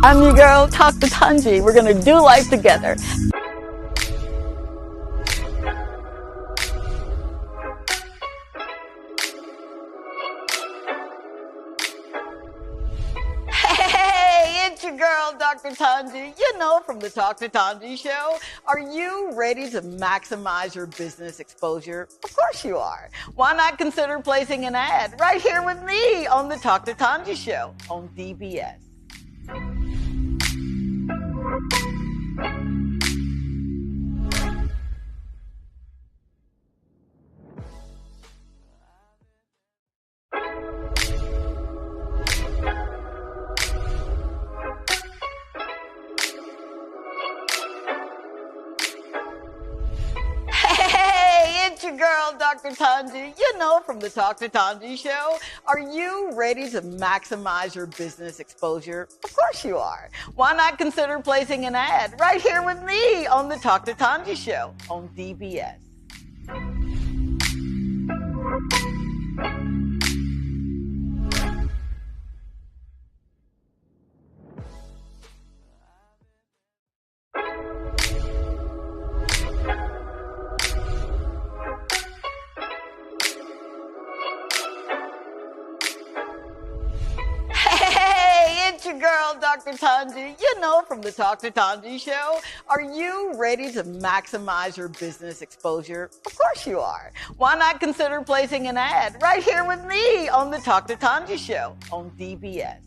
I'm your girl, Talk to Tongie. We're going to do life together. Hey, it's your girl, Dr. Tongie. You know, from the Talk to Tongie show. Are you ready to maximize your business exposure? Of course you are. Why not consider placing an ad right here with me on the Talk to Tongie show on DBS? It's your girl, Dr. Tongie. You know, from the Talk to Tongie show. Are you ready to maximize your business exposure? Of course you are. Why not consider placing an ad right here with me on the Talk to Tongie show on DBS? It's your girl, Dr. Tongie. You know, from the Talk to Tongie show. Are you ready to maximize your business exposure? Of course you are. Why not consider placing an ad right here with me on the Talk to Tongie show on DBS?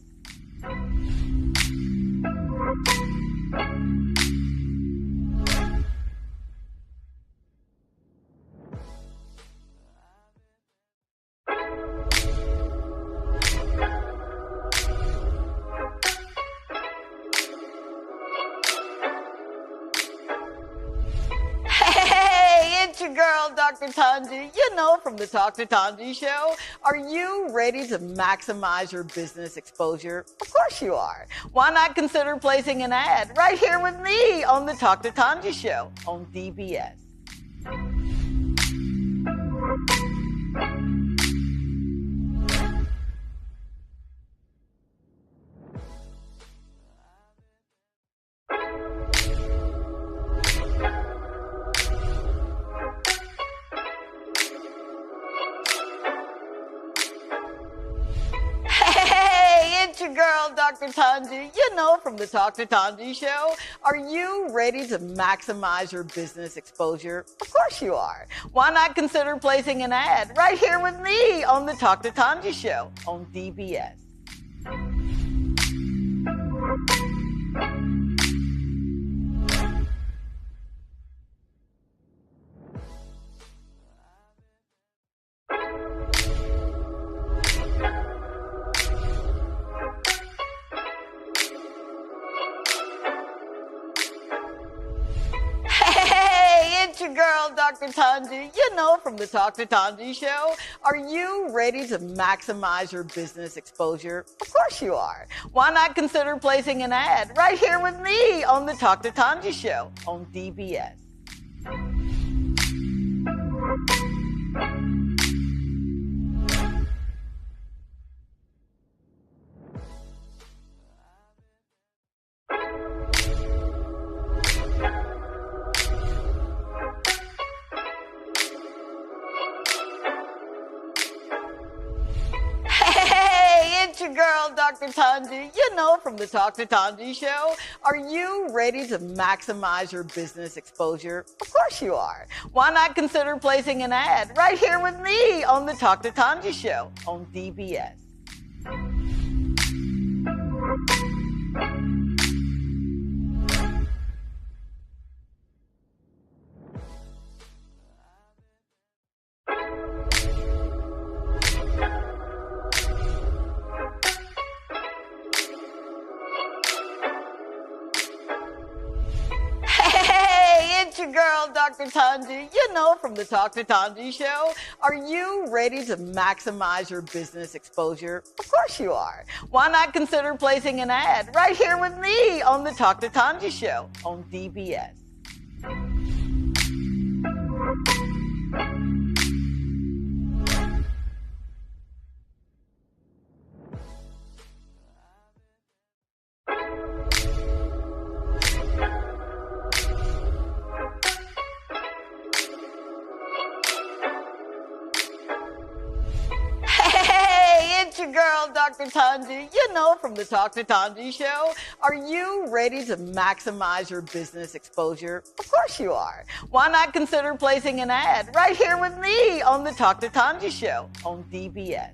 It's your girl, Dr. Tongie. You know, from the Talk to Tongie show. Are you ready to maximize your business exposure? Of course you are. Why not consider placing an ad right here with me on the Talk to Tongie show on DBS? It's your girl, Dr. Tongie. You know, from the Talk to Tongie show. Are you ready to maximize your business exposure? Of course you are. Why not consider placing an ad right here with me on the Talk to Tongie show on DBS? It's your girl, Dr. Tongie. You know, from the Talk to Tongie show. Are you ready to maximize your business exposure? Of course you are. Why not consider placing an ad right here with me on the Talk to Tongie show on DBS? It's your girl, Dr. Tongie. You know, from the Talk to Tongie show. Are you ready to maximize your business exposure? Of course you are. Why not consider placing an ad right here with me on the Talk to Tongie show on DBS? It's your girl, Dr. Tongie. You know, from the Talk to Tongie show. Are you ready to maximize your business exposure? Of course you are. Why not consider placing an ad right here with me on the Talk to Tongie show on DBS? your girl, Dr. Tongie, you know, from the Talk to Tongie show. Are you ready to maximize your business exposure? Of course you are. Why not consider placing an ad right here with me on the Talk to Tongie show on DBS?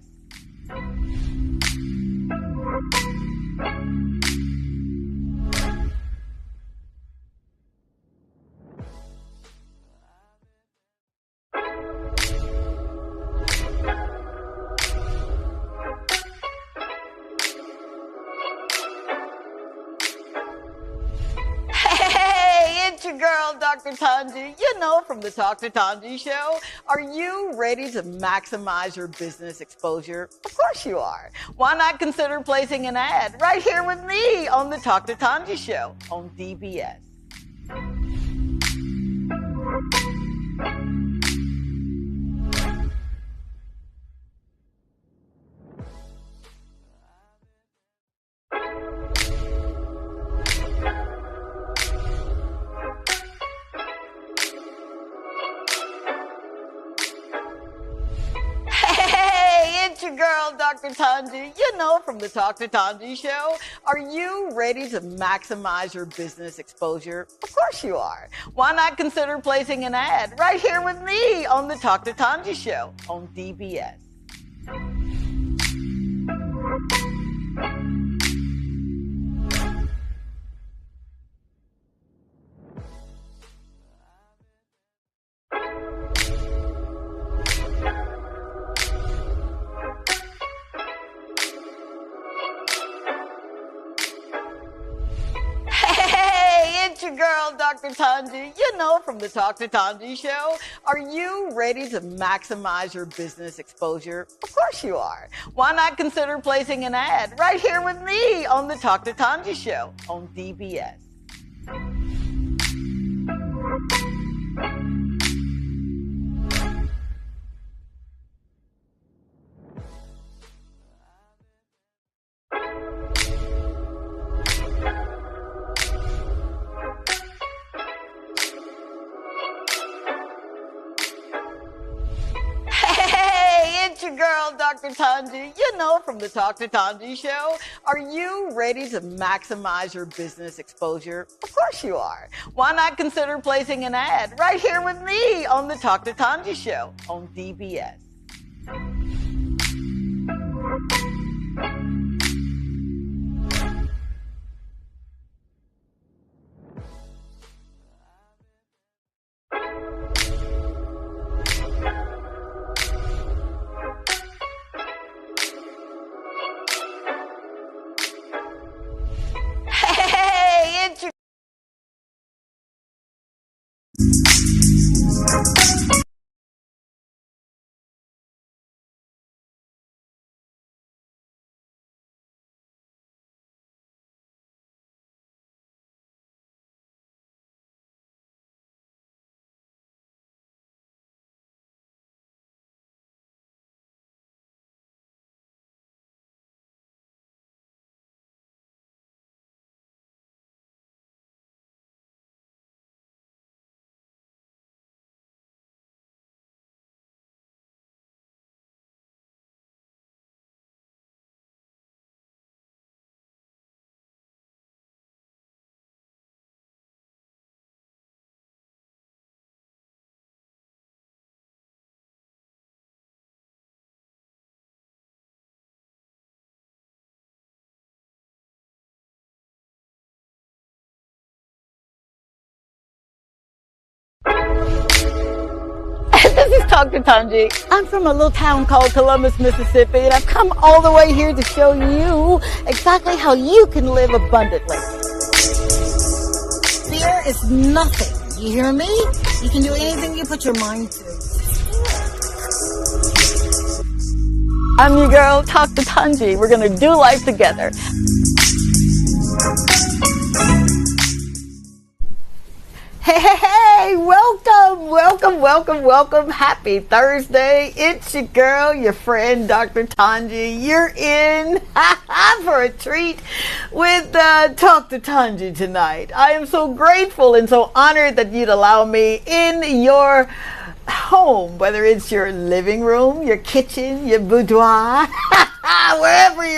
Your girl, Dr. Tongie, you know, from the Talk to Tongie show. Are you ready to maximize your business exposure? Of course you are. Why not consider placing an ad right here with me on the Talk to Tongie show on DBS? Your girl, Dr. Tongie, you know, from the Talk to Tongie show. Are you ready to maximize your business exposure? Of course you are. Why not consider placing an ad right here with me on the Talk to Tongie show on DBS? Your girl, Dr. Tongie, you know, from the Talk to Tongie show. Are you ready to maximize your business exposure? Of course you are. Why not consider placing an ad right here with me on the Talk to Tongie show on DBS? Your girl, Dr. Tongie, you know, from the Talk to Tongie show. Are you ready to maximize your business exposure? Of course you are. Why not consider placing an ad right here with me on the Talk to Tongie show on DBS? This is Dr. Tongie. I'm from a little town called Columbus, Mississippi, and I've come all the way here to show you exactly how you can live abundantly. Fear is nothing. You hear me? You can do anything you put your mind to. I'm your girl, Dr. Tongie. We're going to do life together. Hey, welcome. Happy Thursday. It's your girl, your friend, Dr. Tongie. You're in for a treat with Talk to Tongie tonight. I am so grateful and so honored that you'd allow me in your home, whether it's your living room, your kitchen, your boudoir,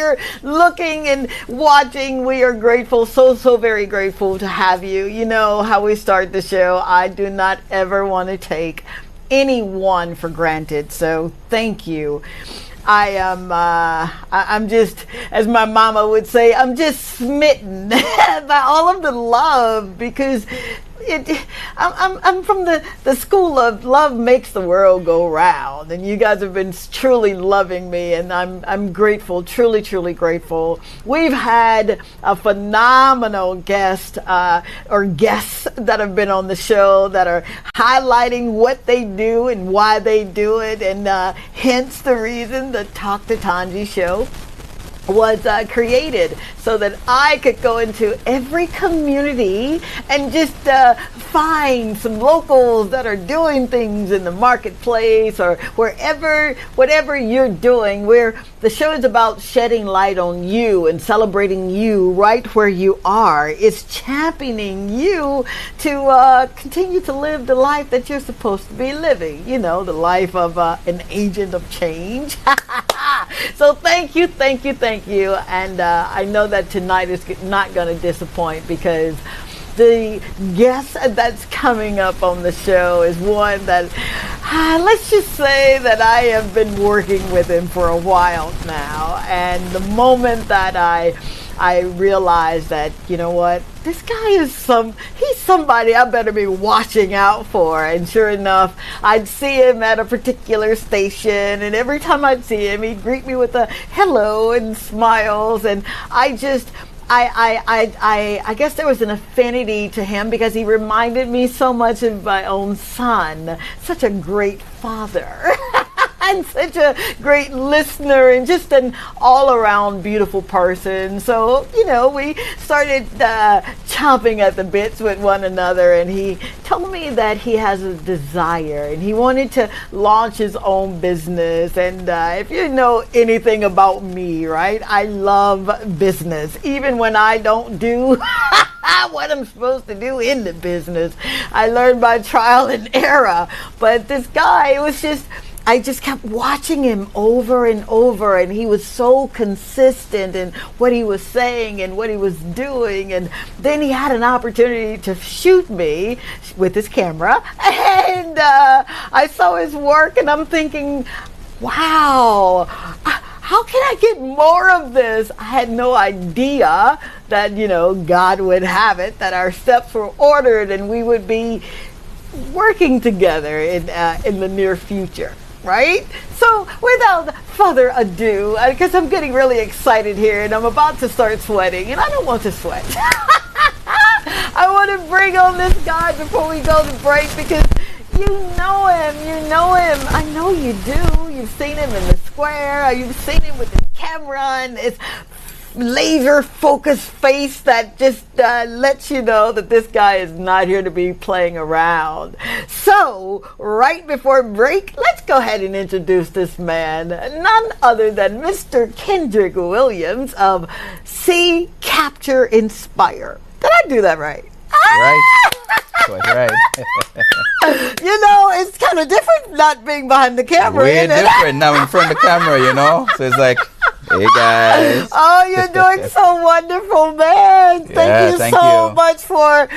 you're looking and watching, we are grateful, so very grateful to have you. You know how we start the show. I do not ever want to take anyone for granted. So thank you. I'm just, as my mama would say, I'm just smitten by all of the love, because I'm from the school of love makes the world go round, and you guys have been truly loving me, and I'm grateful, truly grateful. We've had a phenomenal guest or guests that have been on the show that are highlighting what they do and why they do it, and hence the reason the Talk to Tongie show was created, so that I could go into every community and just find some locals that are doing things in the marketplace or wherever, whatever you're doing, where the show is about shedding light on you and celebrating you right where you are. It's championing you to continue to live the life that you're supposed to be living, you know, the life of an agent of change. So thank you. And I know that tonight is not going to disappoint, because the guest that's coming up on the show is one that, let's just say that I have been working with him for a while now. And the moment that I realized that, you know what, this guy is he's somebody I better be watching out for. And sure enough, I'd see him at a particular station, and every time I'd see him, he'd greet me with a hello and smiles. And I guess there was an affinity to him, because he reminded me so much of my own son. Such a great father. And such a great listener, and just an all-around beautiful person. So, you know, we started chomping at the bits with one another, and he told me that he has a desire and he wanted to launch his own business. And if you know anything about me, right, I love business, even when I don't do what I'm supposed to do in the business. I learned by trial and error. But this guy, it was just, I just kept watching him over and over, and he was so consistent in what he was saying and what he was doing. And then he had an opportunity to shoot me with his camera, and I saw his work, and I'm thinking, wow, how can I get more of this? I had no idea that, you know, God would have it, that our steps were ordered and we would be working together in the near future. Right? So without further ado, because I'm getting really excited here and I'm about to start sweating, and I don't want to sweat. I want to bring on this guy before we go to break, because you know him. I know you do. You've seen him in the square. You've seen him with his camera and his laser focused face that just lets you know that this guy is not here to be playing around. So right before break, let's go ahead and introduce this man, none other than Mr. Kendrick Williams of See, Capture, Inspire. Did I do that right? Right. Quite right. You know, it's kind of different not being behind the camera. Way different now in front of the camera, you know? So it's like, hey guys. Oh, you're doing so wonderful, man. Thank you so much for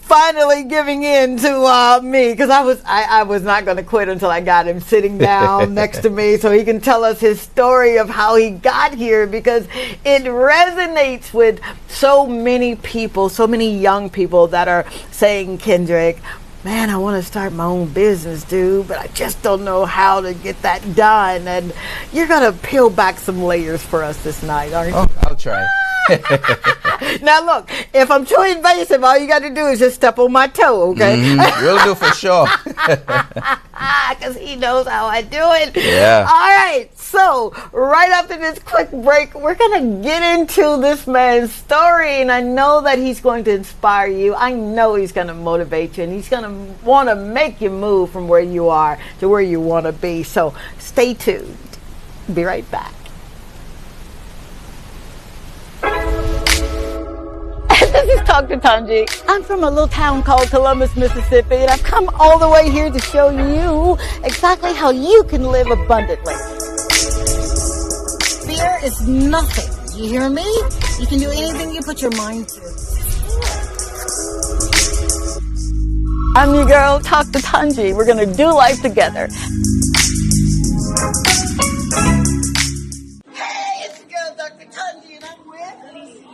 finally giving in to me, because I was not going to quit until I got him sitting down next to me so he can tell us his story of how he got here, because it resonates with so many people, so many young people that are saying, Kendrick, man, I want to start my own business, dude, but I just don't know how to get that done. And you're going to peel back some layers for us this night, aren't you? Oh, I'll try. Now look, if I'm too invasive, all you got to do is just step on my toe, okay? Will do for sure. Because he knows how I do it. Yeah. All right, so right after this quick break, we're going to get into this man's story, and I know that he's going to inspire you. I know he's going to motivate you, and he's going to want to make you move from where you are to where you want to be. So stay tuned. Be right back. This is Talk to Tongie. I'm from a little town called Columbus, Mississippi, and I've come all the way here to show you exactly how you can live abundantly. Fear is nothing. You hear me? You can do anything you put your mind to. I'm your girl, Talk to Tongie. We're going to do life together. Hey, it's your girl, Dr. Tongie, and I'm with Lizzie.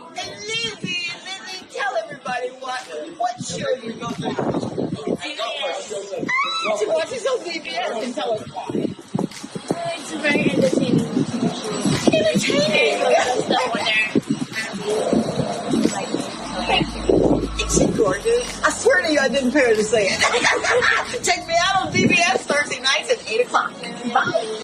Lizzie, tell everybody what show you're going to watch. She watches on DBS and tell us why. It's very entertaining. Entertaining? Isn't she gorgeous? I swear to you, I didn't pay her to say it. Check me out on DBS Thursday nights at 8 o'clock. Bye.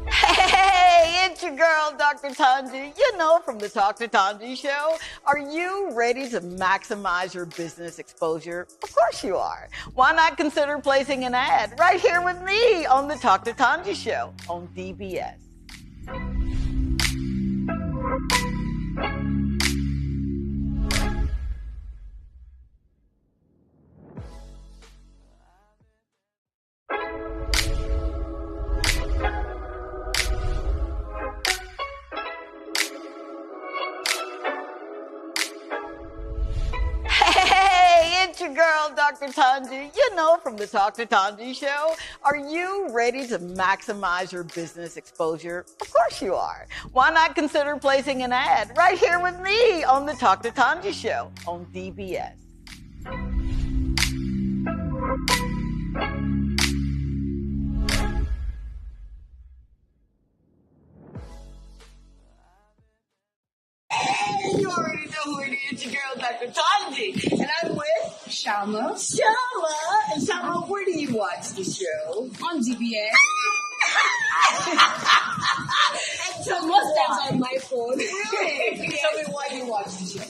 Hey, it's your girl, Dr. Tongie. You know, from the Talk to Tongie show. Are you ready to maximize your business exposure? Of course you are. Why not consider placing an ad right here with me on the Talk to Tongie show on DBS? It's your girl, Dr. Tongie. You know, from the Talk to Tongie show. Are you ready to maximize your business exposure? Of course you are. Why not consider placing an ad right here with me on the Talk to Tongie show on DBS? You already know who it is. It's your girl, Dr. Tongie. And I'm with Shama Shama. And Shama, where do you watch the show? on DBS. And tell me Most times why. on my phone. Really? Tell me why you watch the show.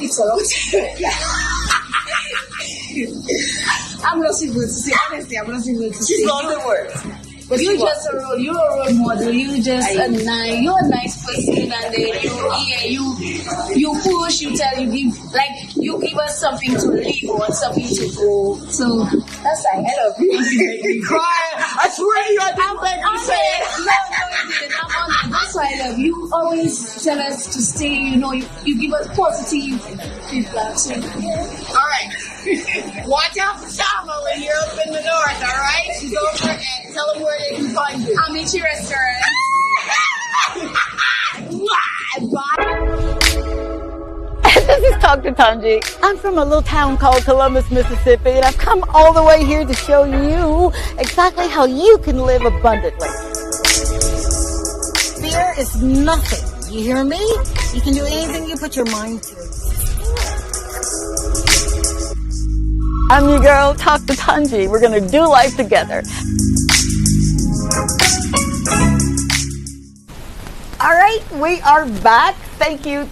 It's a lot. I'm not able to say, honestly, I'm not able to say. She's lost the words. But you're just a role model. You're just you're a nice person, and then you push, you tell, you give us something to live or something to go. So that's ahead of you. You crying. I swear to you, I didn't think you said it. No, you didn't. I'm on it. That's why I love you. You always tell us to stay. You give us positive feedback. So, yeah. All right. Watch out for Shama when you're up in the north, all right? She's over and tell them where they can find you. I'm at your restaurant. Bye. This is Talk to Tongie. I'm from a little town called Columbus, Mississippi, and I've come all the way here to show you exactly how you can live abundantly. Fear is nothing. You hear me? You can do anything you put your mind to. I'm your girl, Talk to Tongie. We're going to do life together. All right, we are back. Thank you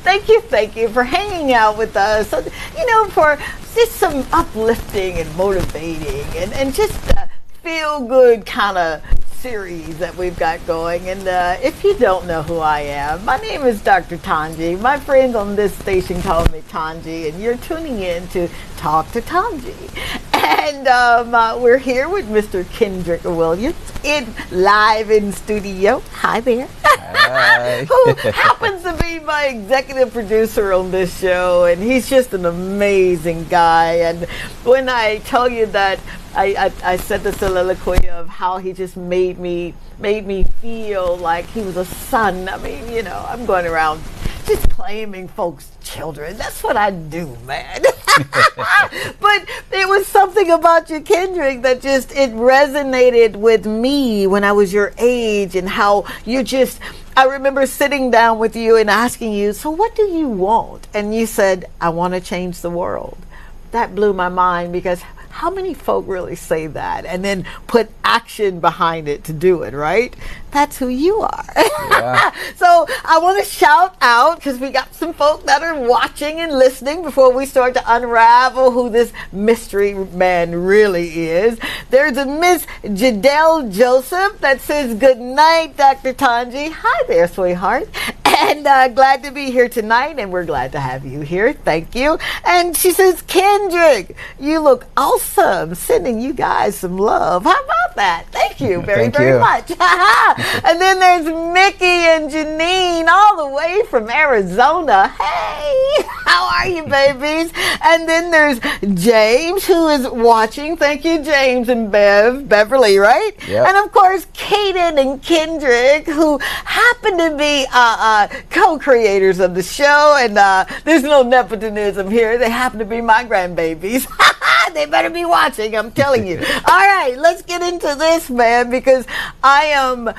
for hanging out with us. So, for just some uplifting and motivating and just a feel-good kind of series that we've got going. And if you don't know who I am, my name is Dr. Tongie. My friends on this station call me Tongie, and you're tuning in to Talk to Tongie. And we're here with Mr. Kendrick Williams live in studio. Hi there. Hi. Who happens to be my executive producer on this show, and he's just an amazing guy. And when I tell you that I said the soliloquy of how he just made me feel like he was a son. I mean, I'm going around just claiming folks' children. That's what I do, man. But there was something about you, Kendrick, that it resonated with me when I was your age, and how I remember sitting down with you and asking you, so what do you want? And you said, I want to change the world. That blew my mind, because how many folk really say that and then put action behind it to do it, right? That's who you are. Yeah. So I want to shout out, because we got some folk that are watching and listening before we start to unravel who this mystery man really is. There's a Miss Jadelle Joseph that says, good night, Dr. Tongie. Hi there, sweetheart. And glad to be here tonight, and we're glad to have you here. Thank you. And she says, Kendrick, you look awesome. Sending you guys some love. How about that? Thank you very much. And then there's Mickey and Janine all the way from Arizona. Hey, how are you, babies? And then there's James, who is watching. Thank you, James and Beverly, right? Yep. And of course, Kaden and Kendrick, who happen to be co-creators of the show. And there's no nepotism here. They happen to be my grandbabies. They better be watching, I'm telling you. All right, let's get into this, man, because I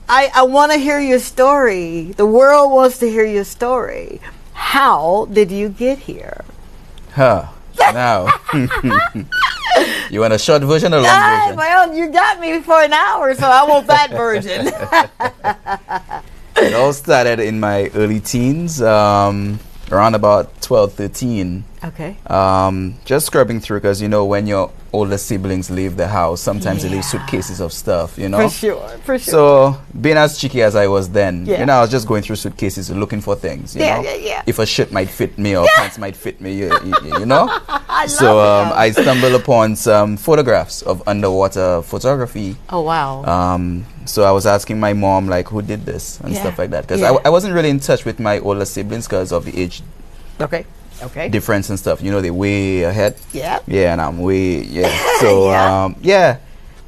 want to hear your story. The world wants to hear your story. How did you get here? Now. You want a short version or long version? Well, you got me for an hour, so I want that version. It all started in my early teens, around about 12, 13. Okay. Just scrubbing through, because when your older siblings leave the house, sometimes they leave suitcases of stuff, For sure. So being as cheeky as I was then, I was just going through suitcases looking for things, Yeah. If a shirt might fit me or pants might fit me, you know. I love I stumbled upon some photographs of underwater photography. Oh, wow. So I was asking my mom, like, who did this and stuff like that, because I wasn't really in touch with my older siblings because of the age difference and stuff. They're way ahead. Yeah, and I'm way So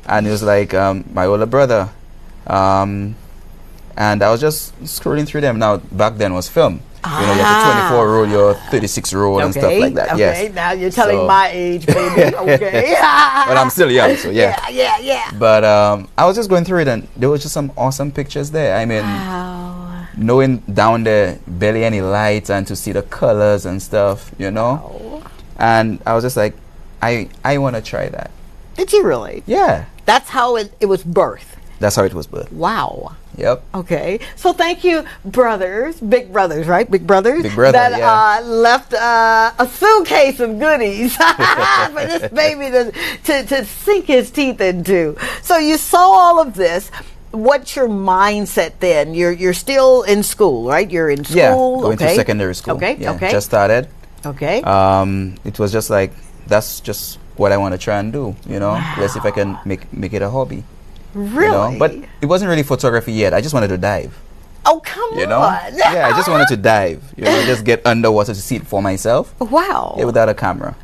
and it was like my older brother, and I was just scrolling through them. Now back then was film. You have the 24-roll, your 36-roll and stuff like that. Okay, now you're telling my age, baby. Okay. But I'm still young, so yeah. Yeah. But I was just going through it, and there was just some awesome pictures there. I mean, knowing down there barely any light, and to see the colors and stuff, And I was just like, I want to try that. Did you really? Yeah. That's how it was birthed. That's how it was birthed. Wow. Yep. Okay. So thank you, brothers, big brothers, right? Big brothers. Big brother, that left a suitcase of goodies for this baby to sink his teeth into. So you saw all of this. What's your mindset then? You're still in school, right? You're in school. Yeah, going to secondary school. Okay. Just started. Okay. It was just like, that's just what I want to try and do. Let's see if I can make it a hobby. Really? But it wasn't really photography yet. I just wanted to dive. Oh, come on. Yeah, I just wanted to dive. Just get underwater to see it for myself. Wow. Yeah, without a camera.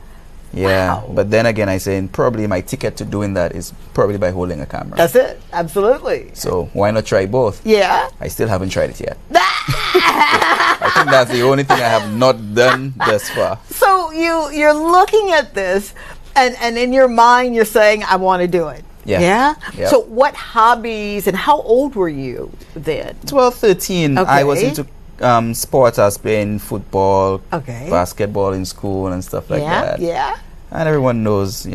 Yeah. Wow. But then again, I say probably my ticket to doing that is probably by holding a camera. That's it. Absolutely. So why not try both? Yeah. I still haven't tried it yet. I think that's the only thing I have not done thus far. So you're looking at this, and in your mind you're saying, I want to do it. Yeah? Yep. So what hobbies, and how old were you then? 12, 13. Okay. I was into sports. I was playing football, basketball in school and stuff like that. Yeah. And everyone knows,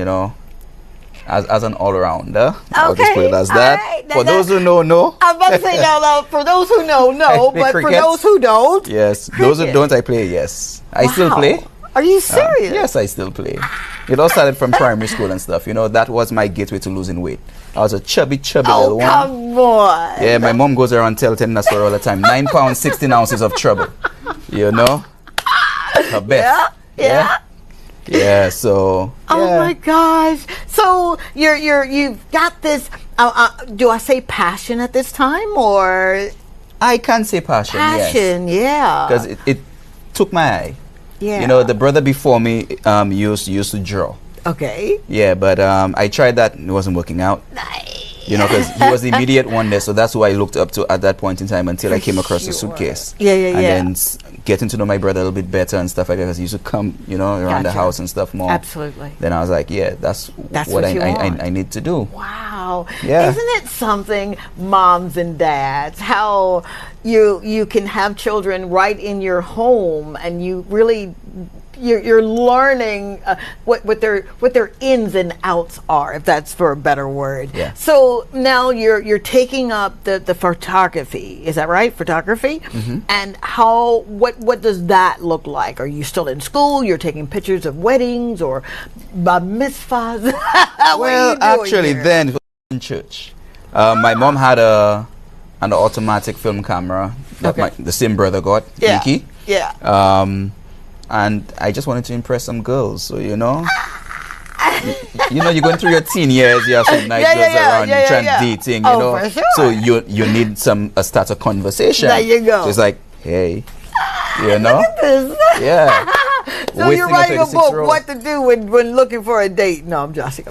as an all-rounder. I'll just put it as that. Right. For those who know. I'm about to say no. For those who know, but for those who don't. Yes. Those who don't, I play, yes. I still play. Are you serious? Yes, I still play. It all started from primary school and stuff. That was my gateway to losing weight. I was a chubby little one. Oh, come on. Yeah, my mom goes around telling that story all the time. 9 pounds, 16 ounces of trouble. Her best. Yeah, so. Oh my gosh. So you've got this, do I say passion at this time, or? I can say passion, Passion, yeah. Because it took my eye. Yeah. The brother before me used to draw. Okay. Yeah, but I tried that and it wasn't working out. Because he was the immediate one there, so that's who I looked up to at that point in time until I came across the suitcase. And then getting to know my brother a little bit better and stuff like that, because he used to come, around the house and stuff more. Absolutely. Then I was like, that's what I need to do. Wow. Yeah. Isn't it something, moms and dads, how you can have children right in your home, and you really you're learning what their ins and outs are, if that's for a better word. Yeah. So now you're taking up the photography. Is that right? Photography? Mm-hmm. And what does that look like? Are you still in school? You're taking pictures of weddings or bar mitzvahs? Well, actually, then it was in church. My mom had an automatic film camera. that the same brother got, Nikki. Yeah. And I just wanted to impress some girls. So, you know, you're going through your teen years, you have some nice girls around, you're trying dating, you know. For sure. So you need a start of conversation. There you go. So it's like, hey, you know. Look at this. Yeah. So you're writing a book, what to do when looking for a date. No, I'm joshing.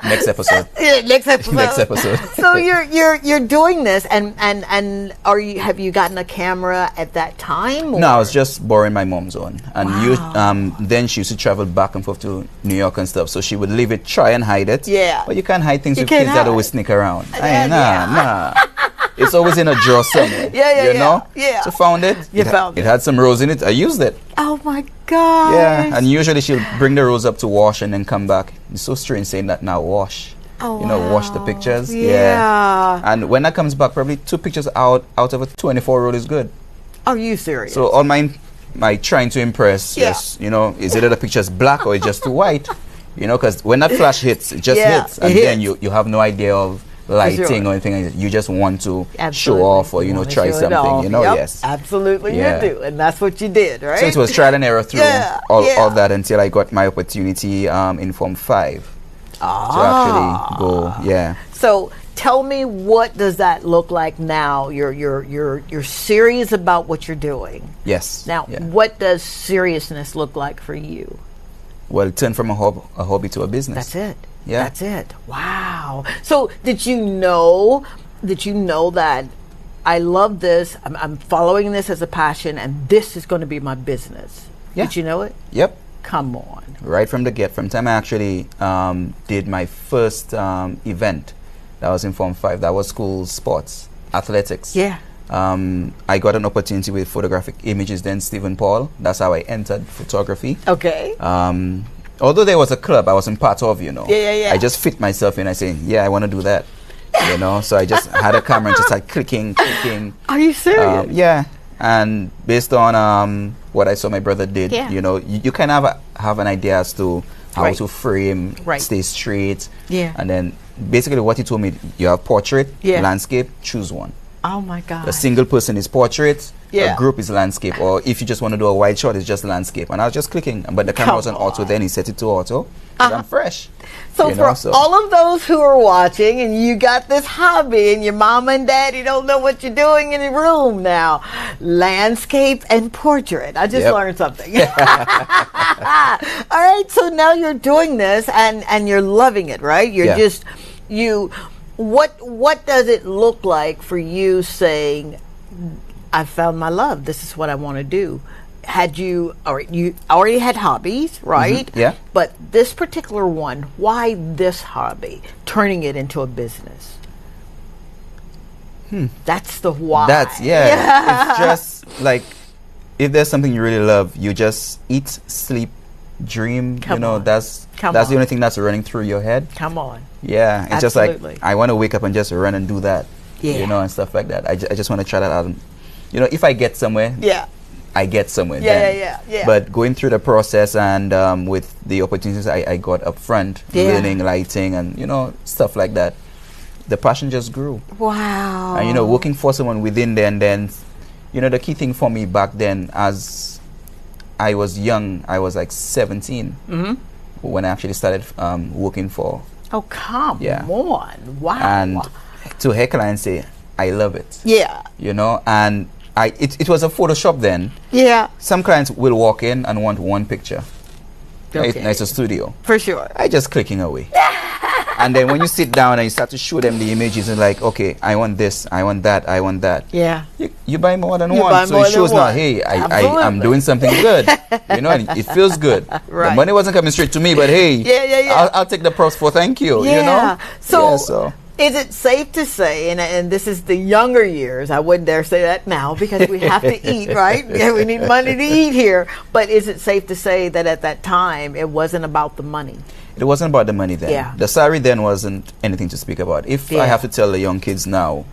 Next episode. Yeah, next episode. Next episode. So you're doing this, and have you gotten a camera at that time? Or? No, I was just borrowing my mom's one, and then she used to travel back and forth to New York and stuff. So she would leave it, try and hide it. Yeah. But you can't hide things with kids that always sneak around. Nah. It's always in a drawer somewhere. You know? Yeah. So found it. It had some rose in it. I used it. Oh my God. Yeah. And usually she'll bring the rose up to wash and then come back. It's so strange saying that now, wash. Oh, you know, wash the pictures. Yeah. And when that comes back, probably 2 pictures out of a 24 roll is good. Are you serious? So all my trying to impress, just, you know, is it the picture's black or it's just too white? You know, because when that flash hits, it just hits. And then you have no idea of lighting or anything. You just want to show off or, you know, try something, you know. Yes, absolutely you do. And that's what you did, right? So it was trial and error through all that until I got my opportunity in Form 5 to actually go. So tell me, what does that look like now? You're serious about what you're doing. Yes. Now, what does seriousness look like for you? Well, it turned from a hobby to a business. That's it. Yeah. That's it. Wow. So did you know that I love this, I'm following this as a passion, and this is going to be my business? Yeah. Did you know it? Yep. Come on. Right from the get, from time I actually did my first event, that was in Form 5, that was school sports, athletics. Yeah. I got an opportunity with Photographic Images, then Stephen Paul. That's how I entered photography. Okay. Although there was a club I wasn't part of, you know. Yeah. I just fit myself in. I say, I want to do that. You know, so I just had a camera and just like clicking. Are you serious? Yeah. And based on what I saw my brother did, you know, you kind of have an idea as to how to frame, stay straight. Yeah. And then basically what he told me, you have portrait, landscape, choose one. Oh my God. A single person is portrait, a group is landscape, or if you just want to do a wide shot, it's just landscape. And I was just clicking, but the camera was on auto, then he set it to auto, and I'm fresh. So all of those who are watching, and you got this hobby, and your mom and daddy don't know what you're doing in the room now, landscape and portrait. I just learned something. All right, so now you're doing this, and you're loving it, right? You're just, what does it look like for you saying, I found my love, this is what I want to do? You already had hobbies, right? Mm-hmm. Yeah. But this particular one, why this hobby? Turning it into a business. That's the why. It's just like, if there's something you really love, you just eat, sleep, dream. That's the only thing that's running through your head. Come on. Yeah. It's just like, I want to wake up and just run and do that. Yeah. You know, and stuff like that. I just want to try that out. You know, if I get somewhere, I get somewhere. Yeah. But going through the process and with the opportunities I got up front, learning lighting and, you know, stuff like that, the passion just grew. Wow. And, you know, working for someone within there, and then, you know, the key thing for me back then, as I was young, I was like 17 when I actually started working for. Oh, come on. Wow. And to heckle and say, I love it. Yeah. You know, and it was a Photoshop then. Yeah. Some clients will walk in and want one picture. Okay. It's a studio. For sure. I just clicking away. And then when you sit down and you start to show them the images and like, okay, I want this, I want that, I want that. Yeah. You buy more than one. So it shows now, hey, I'm doing something good. You know, and it feels good. Right. The money wasn't coming straight to me, but hey, I'll take the props for thank you. Yeah. You know? So is it safe to say, and this is the younger years, I wouldn't dare say that now because we have to eat, right? Yeah, we need money to eat here. But is it safe to say that at that time, it wasn't about the money? It wasn't about the money then. Yeah. The salary then wasn't anything to speak about. If I have to tell the young kids now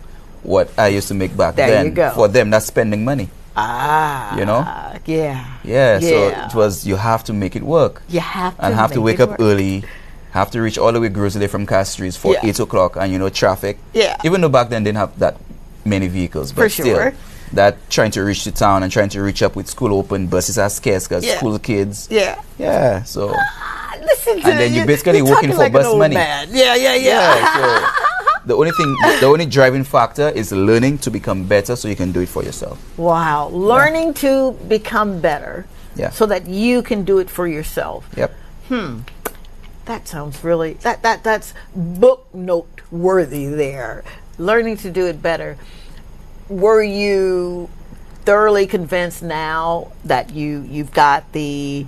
what I used to make back then, for them, that's spending money. You know? Yeah. So it was, you have to make it work. You have to. And have to wake up early. Have to reach all the way Grizzly from Castries for 8 o'clock and, you know, traffic. Yeah. Even though back then didn't have that many vehicles, but For still, sure. that trying to reach the town and trying to reach up with school open, buses are scarce because school kids. Yeah. So. Listen to and then you, you're basically working for like bus money. Man. Yeah. So the only driving factor is learning to become better, so you can do it for yourself. Wow, learning to become better. Yeah. So that you can do it for yourself. Yep. That sounds really that's book note worthy there. Learning to do it better. Were you thoroughly convinced now that you've got the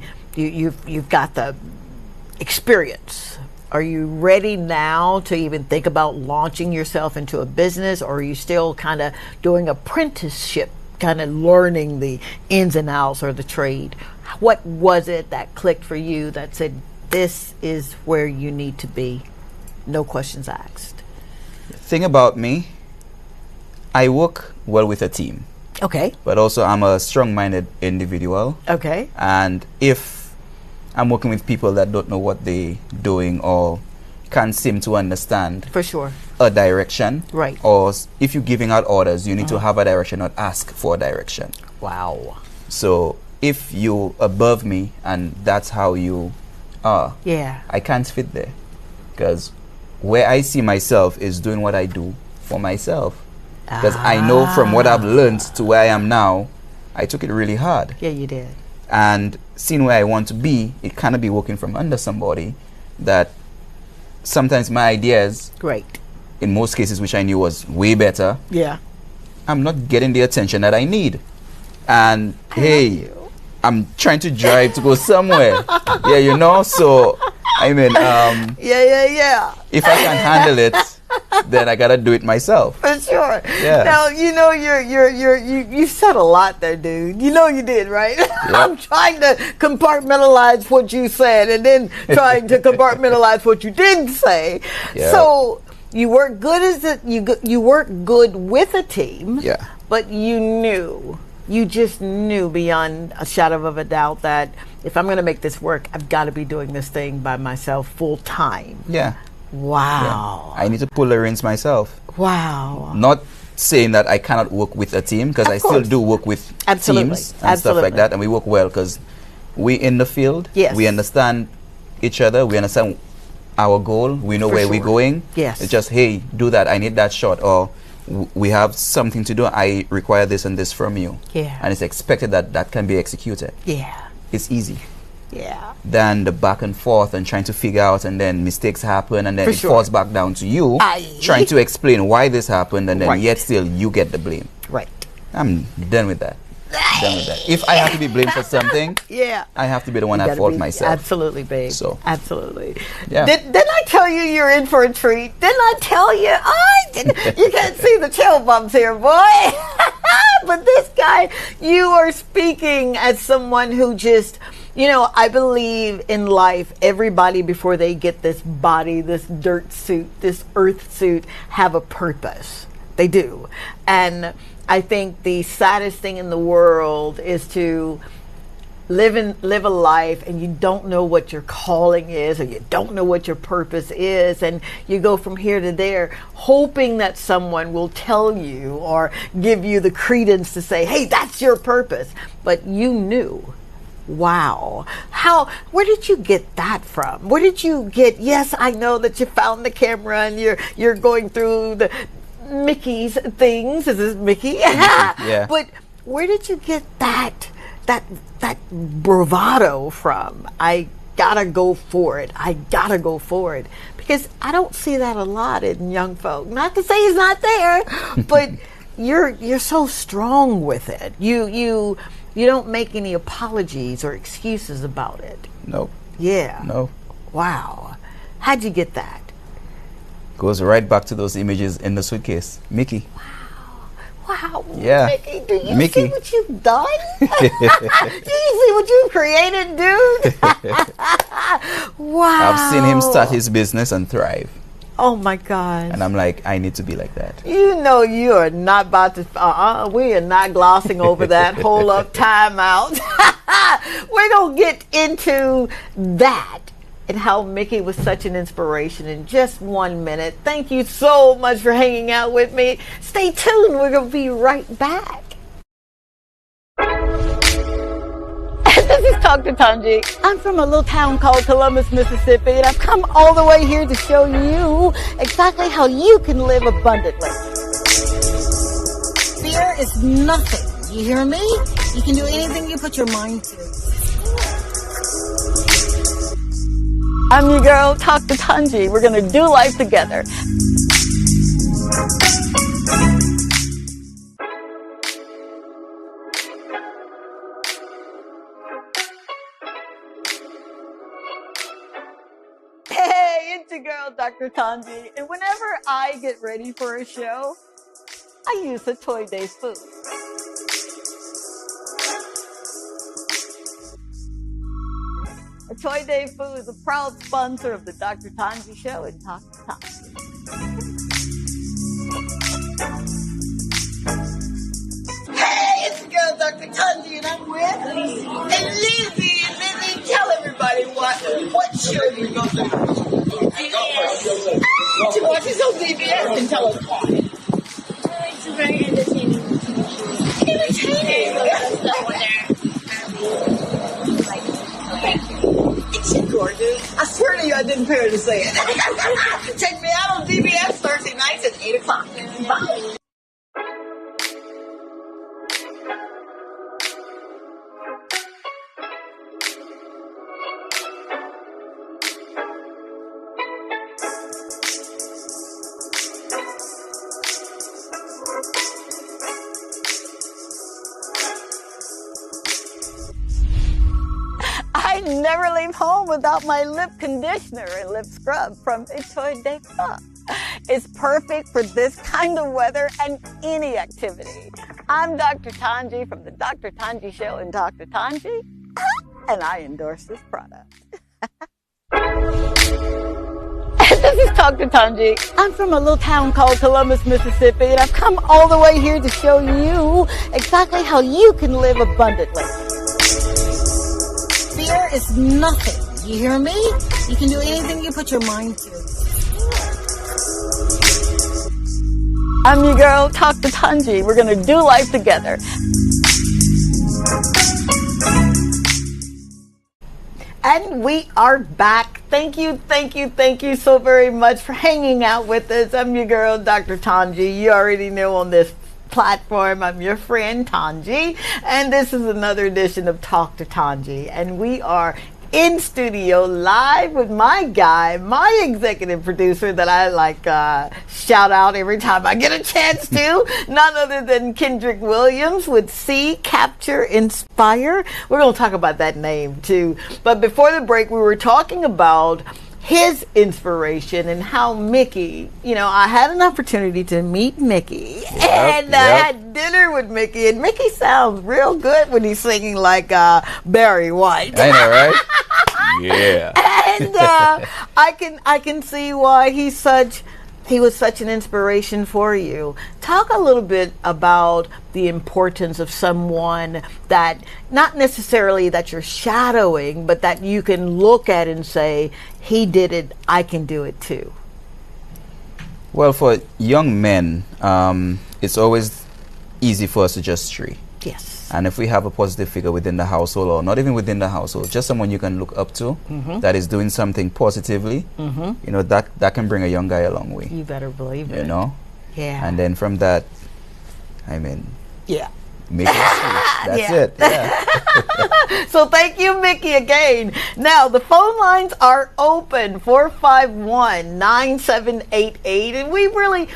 experience? Are you ready now to even think about launching yourself into a business, or are you still kind of doing apprenticeship, kind of learning the ins and outs or the trade? What was it that clicked for you that said, this is where you need to be? No questions asked. The thing about me, I work well with a team. Okay. But also I'm a strong-minded individual. Okay. And if I'm working with people that don't know what they're doing or can't seem to understand for sure a direction, right? Or if you're giving out orders, you need to have a direction, not ask for a direction. Wow. So if you're above me and that's how you are, I can't fit there, because where I see myself is doing what I do for myself. Because I know from what I've learned to where I am now, I took it really hard. Yeah, you did. And seeing where I want to be, it cannot be working from under somebody that sometimes my ideas, in most cases, which I knew was way better, I'm not getting the attention that I need. And hey, I'm trying to drive to go somewhere. So I mean, if I can handle it, then I gotta do it myself. For sure. Yeah. Now you said a lot there, dude. You know you did, right? Yep. I'm trying to compartmentalize what you said and then trying to compartmentalize what you didn't say. Yep. So you work good you work good with a team. Yeah. But you just knew beyond a shadow of a doubt that if I'm going to make this work, I've got to be doing this thing by myself full time. Yeah. Wow. Yeah. I need to pull the reins myself. Wow. Not saying that I cannot work with a team, because I still do work with teams and stuff like that, and we work well because we in the field. Yes. We understand each other. We understand our goal. We know where we're going. Yes. It's just, hey, do that. I need that shot. Or we have something to do. I require this and this from you. Yeah. And it's expected that that can be executed. Yeah. It's easy. Yeah. Than the back and forth and trying to figure out, and then mistakes happen, and then it falls back down to you trying to explain why this happened, and then yet still you get the blame. Right. I'm done with that. Done with that. If I have to be blamed for something, I have to be the one at fault myself. Absolutely, babe. So absolutely. Yeah. Didn't I tell you you're in for a treat? Didn't I tell you? You can't see the chill bumps here, boy. But this guy, you are speaking as someone who just, I believe in life, everybody before they get this body, this dirt suit, this earth suit, have a purpose. They do. And I think the saddest thing in the world is to live a life and you don't know what your calling is, or you don't know what your purpose is, and you go from here to there hoping that someone will tell you or give you the credence to say, hey, that's your purpose. But you knew. Wow. Where did you get that from? Where did you get, yes, I know that you found the camera and you're going through the Mickey's things. Is this Mickey? Yeah. But where did you get that bravado from? I gotta go for it. Because I don't see that a lot in young folk. Not to say he's not there, but you're so strong with it. You don't make any apologies or excuses about it. No. Yeah. No. Wow. How'd you get that? Goes right back to those images in the suitcase. Mickey. Wow. Yeah. Mickey, do you see what you've done? Do you see what you've created, dude? Wow. I've seen him start his business and thrive. Oh my God. And I'm like, I need to be like that. You are not about to, we are not glossing over that. Hold up, time out. We're going to get into that. and how Mickey was such an inspiration in just 1 minute. Thank you so much for hanging out with me. Stay tuned. We're going to be right back. This is Dr. Tongie. I'm from a little town called Columbus, Mississippi, and I've come all the way here to show you exactly how you can live abundantly. Fear is nothing. You hear me? You can do anything you put your mind to. I'm your girl, Dr. Tongie. We're going to do life together. Hey, it's your girl, Dr. Tongie. And whenever I get ready for a show, I use a Toy Day food. A Toy Day food is a proud sponsor of the Dr. Tongie Show and Dr. Tongie. Hey, it's your girl, Dr. Tongie, and I'm with Lizzie. And Lizzie, tell everybody what show you go to. She watches on DBS and tell us why. It's very entertaining. Entertaining? Isn't she gorgeous? I swear to you, I didn't pay her to say it. Check me out on DBS Thursday nights at 8 o'clock. Bye. I never leave home without my lip conditioner and lip scrub from Toy Day Club. It's perfect for this kind of weather and any activity. I'm Dr. Tongie from the Dr. Tongie Show and Dr. Tongie, and I endorse this product. This is Dr. Tongie. I'm from a little town called Columbus, Mississippi, and I've come all the way here to show you exactly how you can live abundantly. Fear is nothing. You hear me? You can do anything you put your mind to. I'm your girl, Dr. Tongie. We're going to do life together. And we are back. Thank you so very much for hanging out with us. I'm your girl, Dr. Tongie. You already know on this platform, I'm your friend Tongie, and this is another edition of Talk to Tongie, and we are in studio live with my guy, my executive producer that I shout out every time I get a chance to, none other than Kendrick Williams with C, Capture, Inspire. We're going to talk about that name too, but before the break we were talking about his inspiration and how Mickey, I had an opportunity to meet Mickey I had dinner with Mickey, and Mickey sounds real good when he's singing like Barry White. I know, right? Yeah. And I can see why he was such an inspiration for you. Talk a little bit about the importance of someone that, not necessarily that you're shadowing, but that you can look at and say, he did it, I can do it too. Well, for young men, it's always easy for us to just stray. Yes. And if we have a positive figure within the household, or not even within the household, just someone you can look up to that is doing something positively, that can bring a young guy a long way. You better believe it. Yeah. And then from that, yeah. Make it switch. That's it. Yeah. So thank you, Mickey, again. Now, the phone lines are open, 451-9788. And we want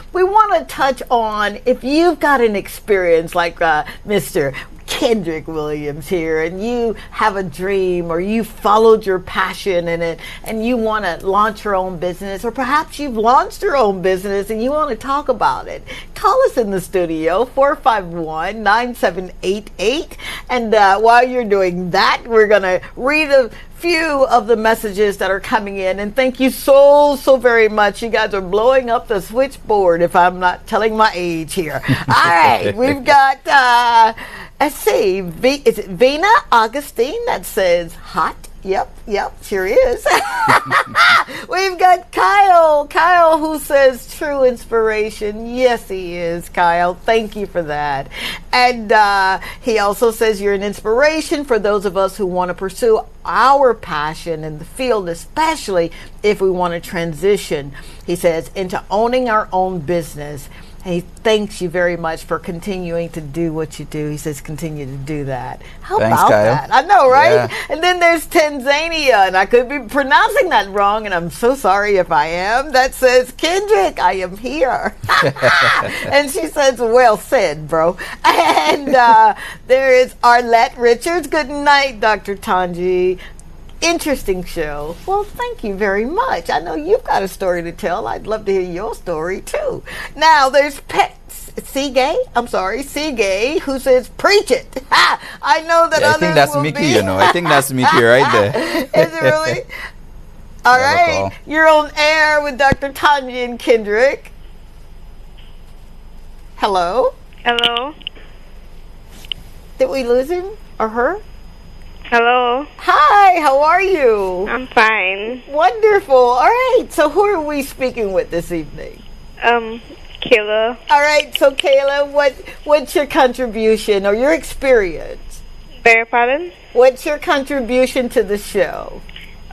to touch on if you've got an experience like Mr. Kendrick Williams here, and you have a dream, or you followed your passion in it, and you want to launch your own business, or perhaps you've launched your own business and you want to talk about it. Call us in the studio, 451-9788. And while you're doing that, we're going to read a few of the messages that are coming in, and thank you so very much. You guys are blowing up the switchboard if I'm not telling my age here. All right, we've got let's see, is it Vina Augustine that says hot Yep, sure is. We've got Kyle who says true inspiration. Yes, he is, Kyle. Thank you for that. And he also says you're an inspiration for those of us who want to pursue our passion in the field, especially if we want to transition, he says, into owning our own business. And he thanks you very much for continuing to do what you do. He says, continue to do that. How Thanks, about Kyle. that? I know, right? Yeah. And then there's Tanzania, and I could be pronouncing that wrong, and I'm so sorry if I am. That says, Kendrick, I am here. And she says, well said, bro. And there is Arlette Richards. Good night, Dr. Tongie. Interesting show. Well, thank you very much. I know you've got a story to tell. I'd love to hear your story too. Now there's Seagay, who says, preach it. I know that others I think that's will Mickey, be. you know. I think that's Mickey right there. Is it really? All right. You're on air with Dr. Tongie and Kendrick. Hello? Hello? Did we lose him or her? Hello? Hi, how are you? I'm fine. Wonderful. All right. So who are we speaking with this evening? Kayla. All right. So Kayla, what's your contribution or your experience? Beg your pardon? What's your contribution to the show?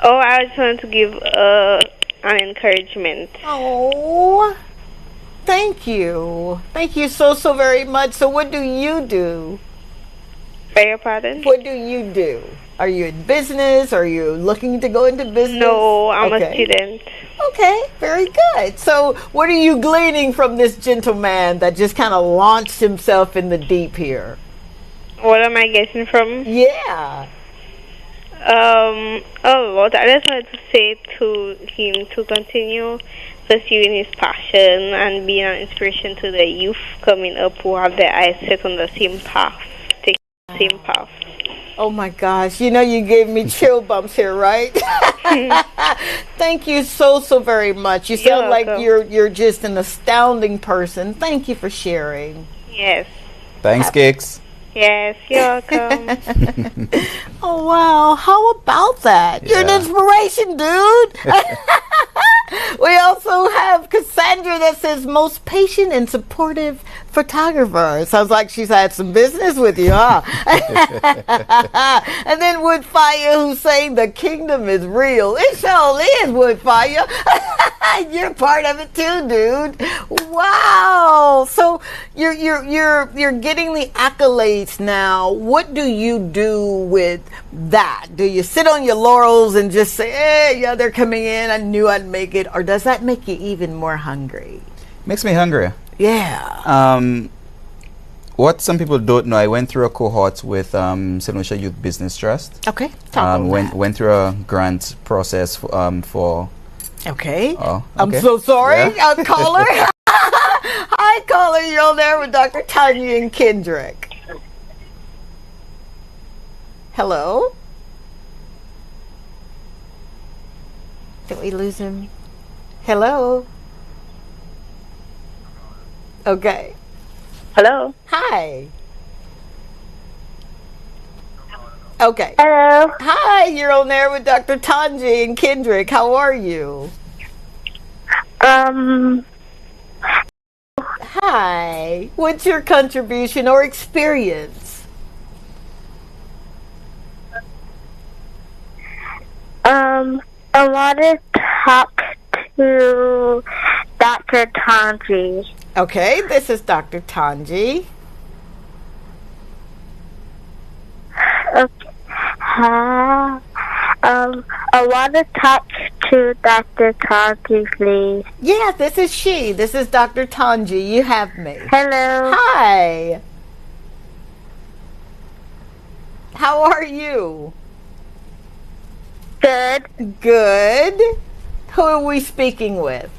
Oh, I just wanted to give an encouragement. Oh, thank you. Thank you so very much. So what do you do? Beg your pardon? What do you do? Are you in business? Are you looking to go into business? No, I'm a student. Okay, very good. So what are you gleaning from this gentleman that just kind of launched himself in the deep here? What am I getting from? Yeah. A lot. I just wanted to say to him to continue pursuing his passion and being an inspiration to the youth coming up who have their eyes set on the same path. Same path. Oh my gosh, you know you gave me chill bumps here, right? Thank you so very much. You sound like you're just an astounding person. Thank you for sharing. Yes. Thanks, Kicks. Yes, you're welcome. Oh wow, how about that? You're an inspiration, dude. We also have Cassandra that says most patient and supportive photographer. Sounds like she's had some business with you, huh? And then Woodfire who's saying the kingdom is real. It sure is, Woodfire. You're part of it too, dude. Wow. So you're getting the accolades now. What do you do with that? Do you sit on your laurels and just say, hey, yeah, they're coming in, I knew I'd make it? Or does that make you even more hungry? Makes me hungry. Yeah. What some people don't know, I went through a cohort with St. Lucia Youth Business Trust. Okay. Talk about that. Went through a grant process for. Okay. Oh, okay. I'm so sorry. Yeah. Caller. Hi, caller. You're on there with Dr. Tongie and Kendrick. Hello. Did we lose him? Hello. Okay. Hello. Hi. Okay. Hello. Hi, you're on there with Dr. Tongie and Kendrick. How are you? Hi. What's your contribution or experience? I want to talk to Dr. Tongie. Okay, this is Dr. Tongie. Okay. I want to talk to Dr. Tongie, please. Yeah, this is she. This is Dr. Tongie. You have me. Hello. Hi. How are you? Good. Good. Who are we speaking with?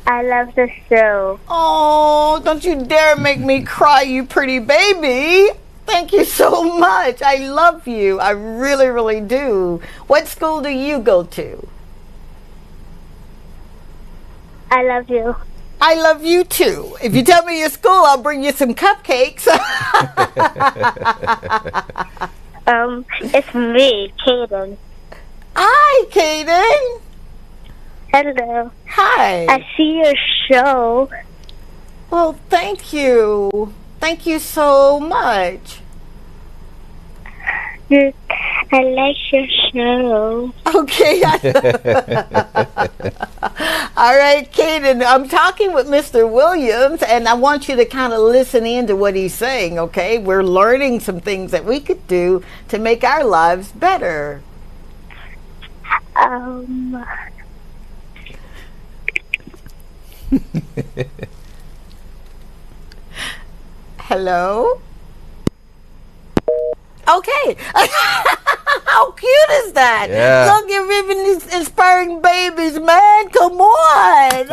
I love the show. Oh, don't you dare make me cry, you pretty baby. Thank you so much. I love you. I really do. What school do you go to? I love you. I love you too. If you tell me your school, I'll bring you some cupcakes. It's me, Kaden. Hi, Kaden. Hello. Hi. I see your show. Well, thank you. Thank you so much. I like your show. Okay. All right, Kaden, I'm talking with Mr. Williams, and I want you to kind of listen in to what he's saying, okay? We're learning some things that we could do to make our lives better. Hello? Okay. How cute is that? Yeah. Look, you're even inspiring babies, man. Come on.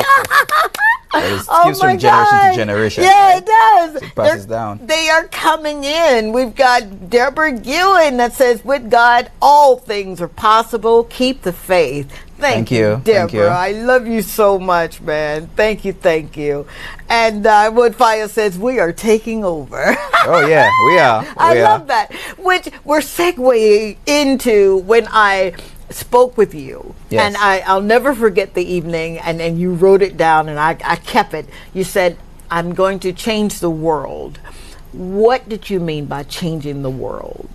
It keeps from generation to generation. Yeah, right? it does. It passes down. They are coming in. We've got Deborah Guin that says, with God, all things are possible. Keep the faith. Thank you, Deborah. Thank you. I love you so much, man. Thank you, thank you. And Woodfire says, we are taking over. Oh, yeah, we are. I love that. Which we're segueing into when I spoke with you. Yes. And I'll never forget the evening, and you wrote it down, and I kept it. You said, I'm going to change the world. What did you mean by changing the world?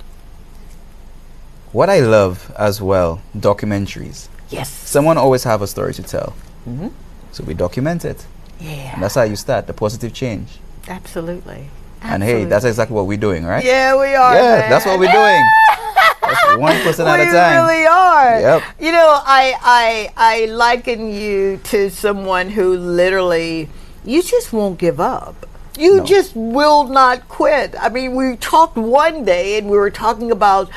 What I love as well, documentaries. Yes. Someone always have a story to tell. Mm-hmm. So we document it. Yeah. And that's how you start the positive change. Absolutely. And hey, that's exactly what we're doing, right? Yeah, we are. Yeah, man. that's what we're doing. That's one person at a time. We really are. Yep. You know, I liken you to someone who literally, you just won't give up. You just will not quit. I mean, we talked one day and we were talking about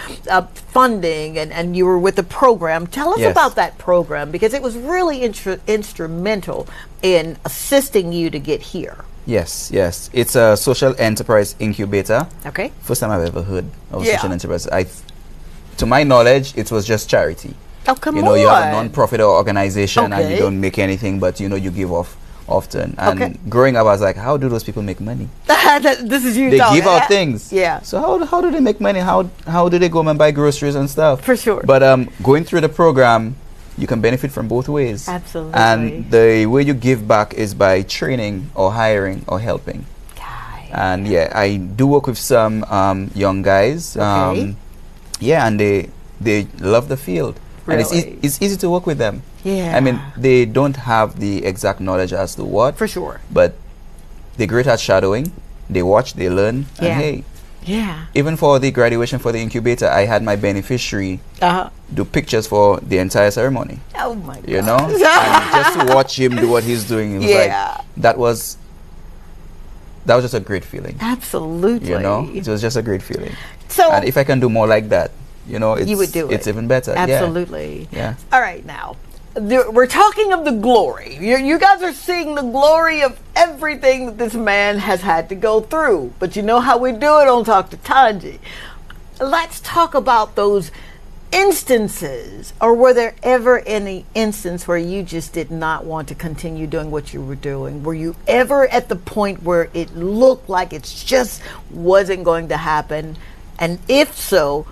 funding and you were with a program. Tell us about that program, because it was really instrumental in assisting you to get here. Yes. It's a social enterprise incubator. Okay. First time I've ever heard of social enterprise. To my knowledge, it was just charity. Oh, come on. You know, you have a non-profit organization and you don't make anything, but you know, you give off often. And growing up, I was like, how do those people make money? This is you. They give out things. Yeah. So how do they make money? How do they go and buy groceries and stuff? For sure. But going through the program, you can benefit from both ways. Absolutely. And the way you give back is by training or hiring or helping. And yeah, I do work with some young guys. And they love the field. Really? And it's easy to work with them. Yeah. I mean, they don't have the exact knowledge as to what. For sure. But they're great at shadowing. They watch, they learn. And hey, even for the graduation for the incubator, I had my beneficiary do pictures for the entire ceremony. Oh my God. You know? And just to watch him do what he's doing, it was like, that was just a great feeling. Absolutely. You know? It was just a great feeling. So, and if I can do more like that, you know, you would do it. It's even better. Absolutely. Yeah. All right, now we're talking of the glory. You guys are seeing the glory of everything that this man has had to go through. But you know how we do it on Talk to Tongie. Let's talk about those instances, or were there ever any instance where you just did not want to continue doing what you were doing? Were you ever at the point where it looked like it just wasn't going to happen? And if so,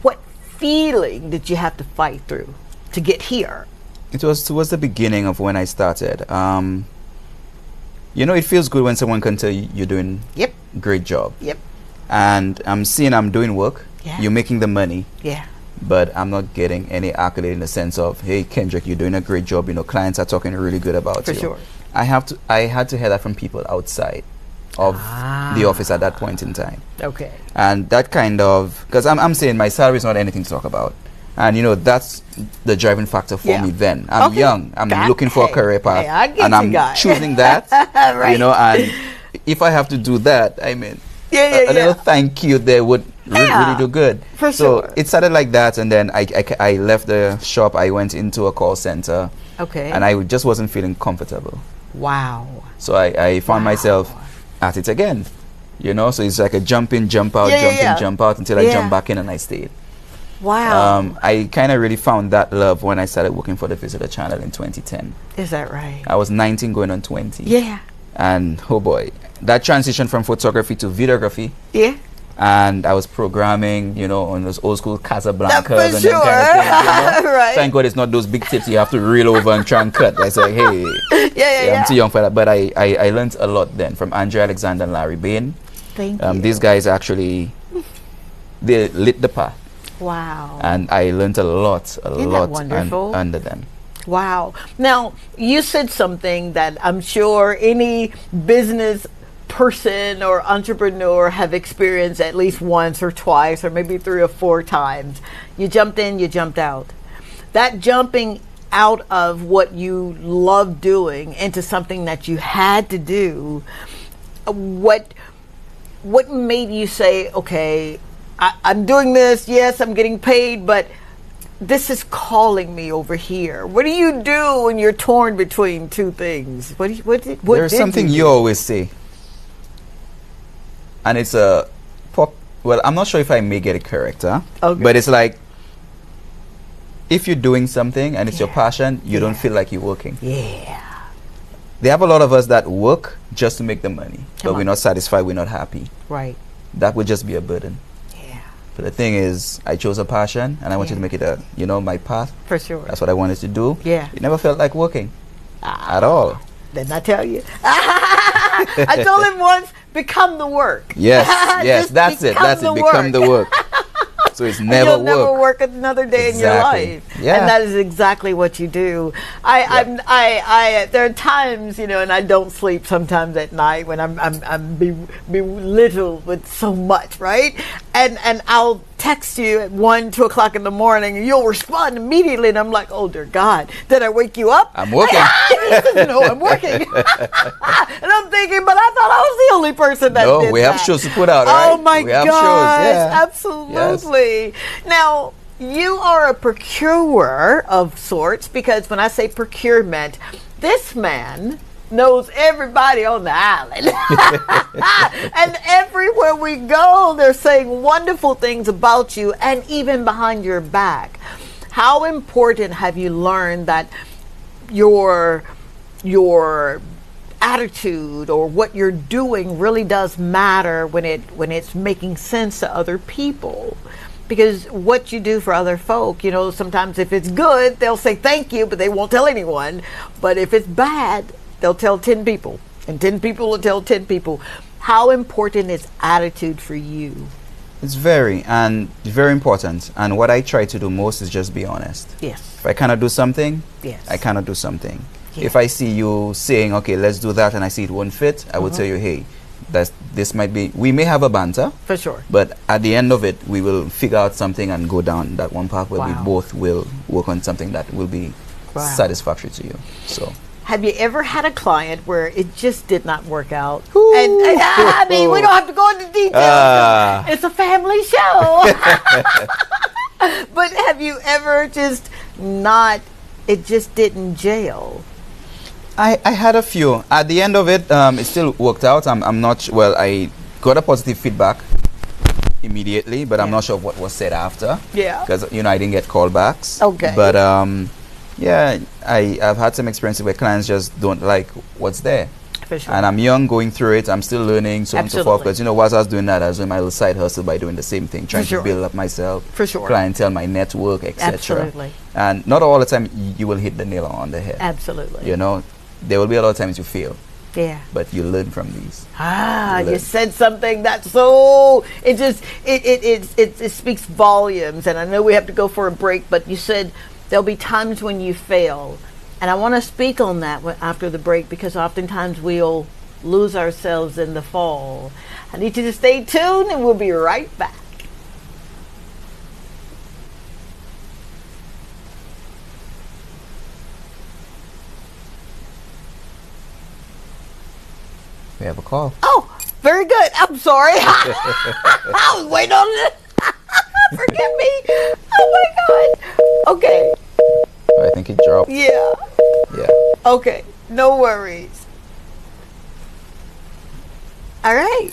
what feeling did you have to fight through to get here? It was towards the beginning of when I started. You know, it feels good when someone can tell you you're doing a great job. Yep. And I'm seeing I'm doing work. Yeah. You're making the money. Yeah. But I'm not getting any accolade in the sense of, hey, Kendrick, you're doing a great job. You know, clients are talking really good about you. For sure. I had to hear that from people outside of the office at that point in time. Okay. And that kind of, because I'm saying my salary is not anything to talk about. And, you know, that's the driving factor for me then. I'm young. I'm looking for a career path. And I'm choosing that. Right. You know, and if I have to do that, I mean, a little thank you there would really do good. For sure. So it started like that. And then I left the shop. I went into a call center. Okay. And I just wasn't feeling comfortable. Wow. So I found myself at it again. You know, so it's like a jump in, jump out, jump in, jump out until I jump back in and I stayed. Wow. I kind of really found that love when I started working for the Visitor Channel in 2010. Is that right? I was 19 going on 20. Yeah. And oh boy, that transition from photography to videography. Yeah. And I was programming, you know, on those old school Casablancas and sure. them kind of things, you know? Right. Thank God it's not those big tips you have to reel over and try and cut. I say, hey, I'm too young for that. But I learned a lot then from Andre Alexander and Larry Bain. Thank you. These guys actually, they lit the path. Wow. And I learned a lot wonderful? under them. Wow. Now, you said something that I'm sure any business person or entrepreneur have experienced at least once or twice or maybe 3 or 4 times. You jumped in, you jumped out. That jumping out of what you love doing into something that you had to do, what made you say, okay, I'm doing this, yes, I'm getting paid, but this is calling me over here? What do you do when you're torn between two things? There's something you always say. And it's a pop. Well, I'm not sure if I may get it correct, huh? Okay. But it's like, if you're doing something and it's your passion, you don't feel like you're working. Yeah. They have a lot of us that work just to make the money, but we're not satisfied, we're not happy. Right. That would just be a burden. Yeah. But the thing is, I chose a passion and I wanted to make it my path. For sure. That's what I wanted to do. Yeah. It never felt like working at all. Didn't I tell you? I told him once, become the work. Yes, yes, that's it. Become the work. So it's never You'll never work another day in your life. Yeah. And that is exactly what you do. There are times, you know, and I don't sleep sometimes at night when I'm belittled with so much, right? And I'll text you at 1, 2 o'clock in the morning, and you'll respond immediately, and I'm like, oh dear God, did I wake you up? I'm working. No, I'm working. And I'm thinking, but I thought I was the only person that did that. No, we have shows to put out, right? Oh my gosh, absolutely. Yes. Now, you are a procurer of sorts, because when I say procurement, this man knows everybody on the island. And everywhere we go, they're saying wonderful things about you, and even behind your back. How important have you learned that your attitude or what you're doing really does matter when it's making sense to other people? Because what you do for other folk, you know, sometimes if it's good, they'll say thank you, but they won't tell anyone. But if it's bad, they'll tell 10 people, and 10 people will tell 10 people. How important is attitude for you? It's very important. And what I try to do most is just be honest. Yes. If I cannot do something, yes, I cannot do something. Yeah. If I see you saying, okay, let's do that, and I see it won't fit, I would tell you, hey, this might be, we may have a banter. For sure. But at the end of it, we will figure out something and go down that one path where we both will work on something that will be satisfactory to you. So. Have you ever had a client where it just did not work out? And I mean, we don't have to go into details. It's a family show. But have you ever just it just didn't gel? I had a few. At the end of it, it still worked out. I'm not, I got a positive feedback immediately, but I'm not sure what was said after. Yeah. Because, you know, I didn't get callbacks. Okay. But, yeah, I've had some experiences where clients just don't like what's there. For sure. And I'm young, going through it. I'm still learning, so on and so forth. Because, you know, whilst I was doing that, I was doing my little side hustle by doing the same thing, trying to build up myself, clientele, my network, etc. Absolutely. And not all the time you will hit the nail on the head. Absolutely. You know, there will be a lot of times you fail. Yeah. But you learn from these. You said something that's so, it speaks volumes. And I know we have to go for a break, but you said there'll be times when you fail. And I want to speak on that after the break, because oftentimes we'll lose ourselves in the fall. I need you to stay tuned, and we'll be right back. We have a call. Oh, very good. I'm sorry. I was waiting on it. Forgive me. Oh my God. Okay. I think it dropped. Yeah. Yeah. Okay. No worries. All right.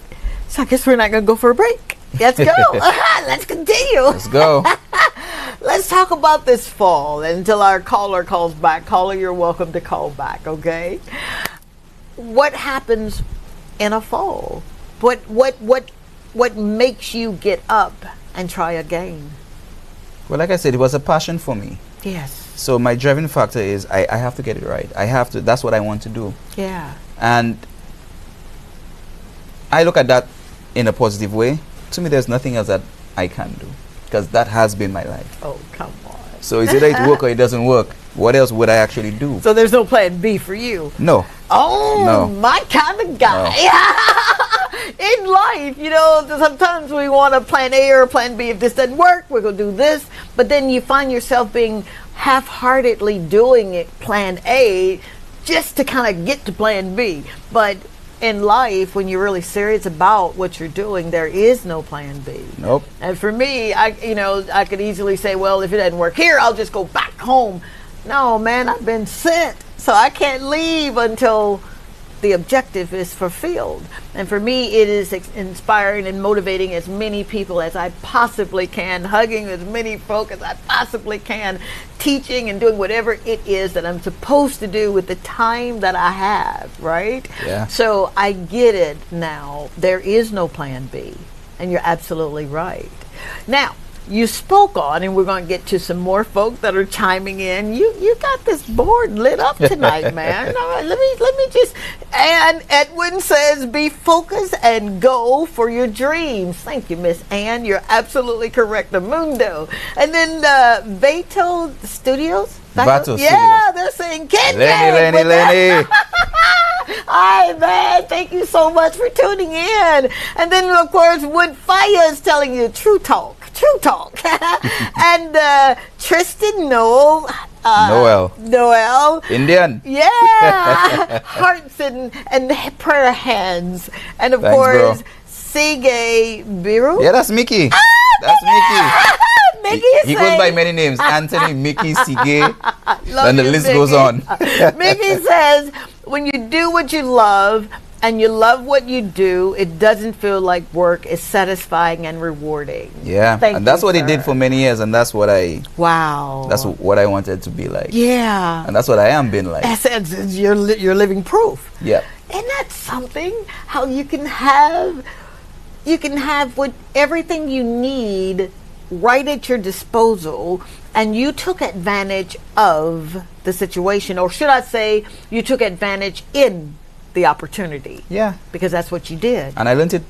So I guess we're not going to go for a break. Let's go. Let's continue. Let's go. let's talk about this fall until our caller calls back. Caller, you're welcome to call back, okay? What happens in a fall? What makes you get up and try again? Well, like I said, it was a passion for me. Yes. So my driving factor is I have to get it right. I have to. That's what I want to do. Yeah. And I look at that in a positive way. To me, there's nothing else that I can do because that has been my life. Oh, come on. So it's either it works or it doesn't work. What else would I actually do? So there's no plan B for you? No. Oh, no. My kind of guy. No. In life, you know, sometimes we want a plan A or a plan B. If this doesn't work, we're going to do this. But then you find yourself being half-heartedly doing it, plan A, just to kind of get to plan B. But in life, when you're really serious about what you're doing, there is no plan B. Nope. And for me, I could easily say, well, if it doesn't work here, I'll just go back home. No, man, I've been sent, so I can't leave until the objective is fulfilled. And for me, it is inspiring and motivating as many people as I possibly can, hugging as many folk as I possibly can, teaching and doing whatever it is that I'm supposed to do with the time that I have, right? Yeah. So I get it now. There is no plan B. And you're absolutely right. Now, you spoke on, and we're going to get to some more folk that are chiming in. You got this board lit up tonight, man. All right, let me just. And Edwin says, "Be focused and go for your dreams." Thank you, Miss Ann. You're absolutely correct. The Mundo, and then Vato Studios. Vato yeah, Studios. They're saying Ken. Lenny. Hi, man. Thank you so much for tuning in. And then, of course, Wood Fire is telling you true talk. And Tristan Noel. Indian. Yeah. Hearts and prayer hands. And, of course, Sige Biru. Yeah, that's Mickey. That's Mickey. He goes by many names. Anthony, Mickey, Sige. And the list goes on. Mickey says, when you do what you love and you love what you do, it doesn't feel like work. It's satisfying and rewarding. Yeah. And that's what he did for many years. And that's what that's what I wanted to be like. Yeah. And that's what I am being like. You're living proof. Yeah. And that's something, how you can have what everything you need right at your disposal, and you took advantage of the situation, or should I say you took advantage in the opportunity. Yeah. Because that's what you did. And I learned it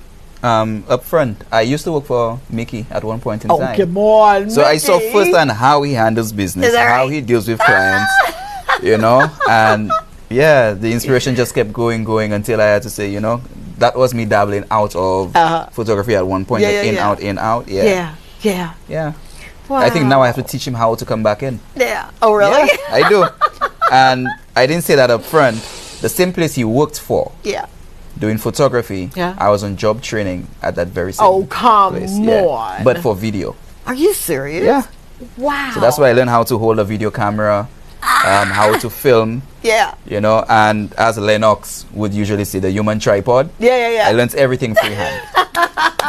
up front. I used to work for Mickey at one point in time. Oh, come on, so Mickey. I saw firsthand how he handles business, how he deals with clients, you know, and yeah, the inspiration just kept going until I had to say, you know, that was me dabbling out of photography at one point, in, out. Yeah. Wow. I think now I have to teach him how to come back in. Yeah. Oh, really? Yeah, I do. And I didn't say that up front. The same place he worked for, doing photography, I was on job training at that very same place. On. But for video. Are you serious? Yeah. Wow. So that's why I learned how to hold a video camera, how to film. Yeah. You know, and as Lennox would usually say, the human tripod. Yeah. I learned everything freehand.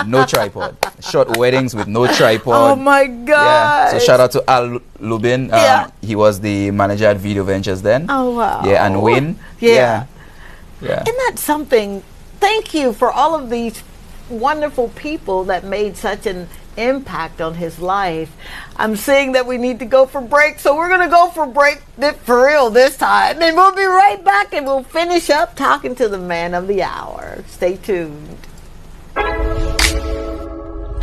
No tripod. Short weddings with no tripod. Oh my God. Yeah. So shout out to Al Lubin. He was the manager at Video Ventures then. Oh wow. Yeah, and Wayne. Yeah. Isn't that something? Thank you for all of these wonderful people that made such an impact on his life. I'm seeing that we need to go for break, so we're going to go for break for real this time. And we'll be right back, and we'll finish up talking to the man of the hour. Stay tuned.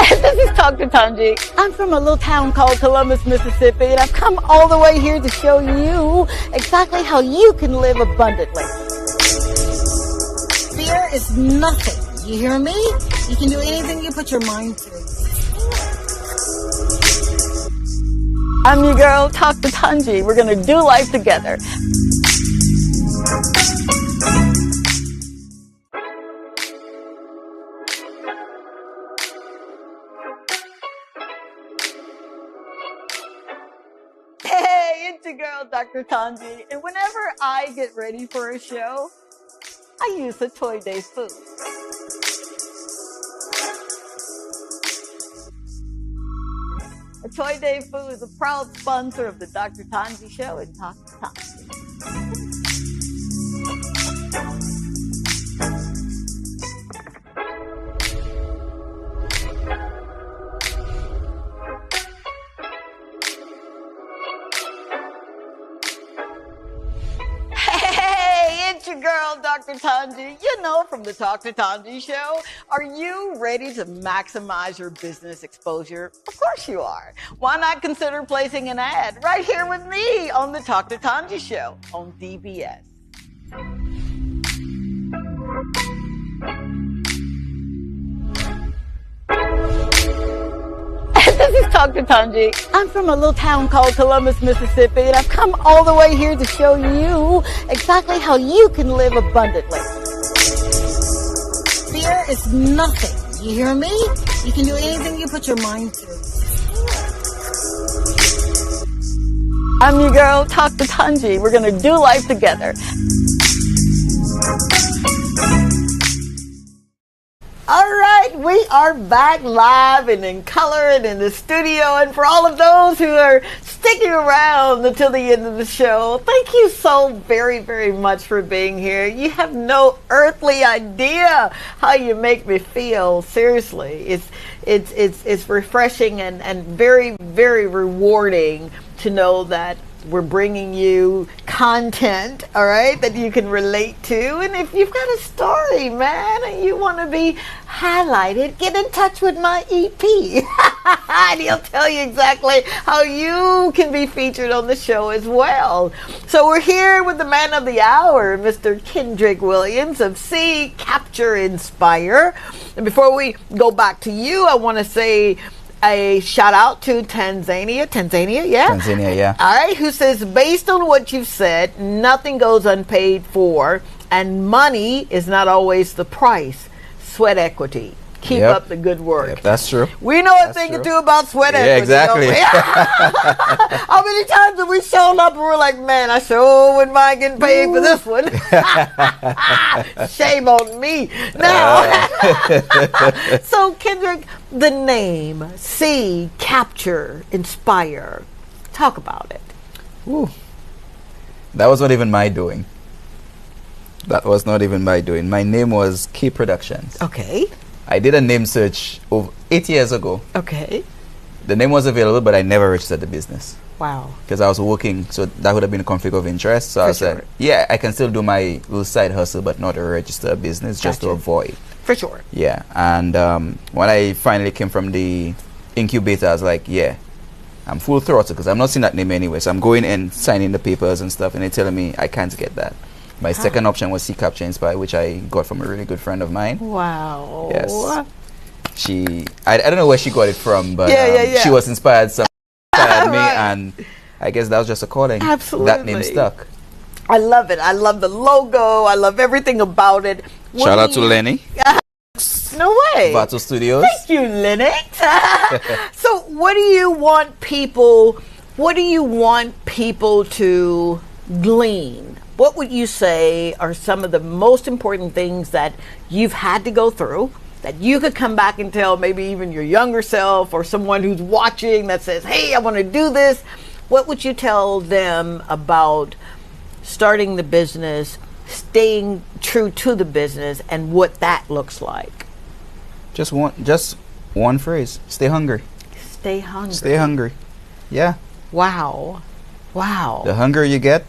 This is Dr. Tongie. I'm from a little town called Columbus, Mississippi, and I've come all the way here to show you exactly how you can live abundantly. Fear is nothing. You hear me? You can do anything you put your mind to. I'm your girl, Dr. Tongie. We're going to do life together. Hey, it's your girl, Dr. Tongie. And whenever I get ready for a show, I use a Toy Day food. Toy Day Food is a proud sponsor of the Dr. Tongie Show and Talk to Tongie. Your girl, Dr. Tongie, you know, from the Talk to Tongie Show. Are you ready to maximize your business exposure? Of course you are. Why not consider placing an ad right here with me on the Talk to Tongie Show on DBS? This is Dr. Tongie. I'm from a little town called Columbus, Mississippi, and I've come all the way here to show you exactly how you can live abundantly. Fear is nothing. You hear me? You can do anything you put your mind to. I'm your girl, Dr. Tongie. We're going to do life together. All right, we are back live and in color and in the studio. And for all of those who are sticking around until the end of the show, thank you so very, very much for being here. You have no earthly idea how you make me feel. Seriously, it's refreshing and very, very rewarding to know that we're bringing you content, all right, that you can relate to. And if you've got a story, man, and you want to be highlighted, get in touch with my EP. And he'll tell you exactly how you can be featured on the show as well. So we're here with the man of the hour, Mr. Kendrick Williams of See, Capture, Inspire. And before we go back to you, I want to say a shout out to Tanzania, yeah? Tanzania, yeah. All right, who says, based on what you've said, nothing goes unpaid for, and money is not always the price. Sweat equity. Keep up the good work. Yep, that's true. We know a thing or two about sweat equity. Yeah, exactly. How many times have we shown up and we're like, man, I sure wouldn't mind getting paid for this one. Shame on me. Now, so Kendrick, the name, See, Capture, Inspire. Talk about it. Ooh. That was not even my doing. My name was Key Productions. Okay. I did a name search over 8 years ago. Okay. The name was available, but I never registered the business. Wow. Because I was working, so that would have been a conflict of interest. So I said, yeah, I can still do my little side hustle, but not a registered business, just to avoid. For sure. Yeah. And when I finally came from the incubator, I was like, yeah, I'm full throttle because I'm not seeing that name anyway. So I'm going and signing the papers and stuff, and they're telling me I can't get that. My second option was See, Capture, Inspire, which I got from a really good friend of mine. Wow. Yes. I don't know where she got it from, but she was inspired me, and I guess that was just a calling. Absolutely. That name stuck. I love it. I love the logo. I love everything about it. Shout out to Lenny. No way. Vato Studios. Thank you, Lennox. So what do you want people to glean? What would you say are some of the most important things that you've had to go through that you could come back and tell maybe even your younger self or someone who's watching that says, hey, I want to do this? What would you tell them about starting the business, staying true to the business, and what that looks like? Just one phrase. Stay hungry. Stay hungry. Stay hungry. Yeah. Wow. The hungrier you get,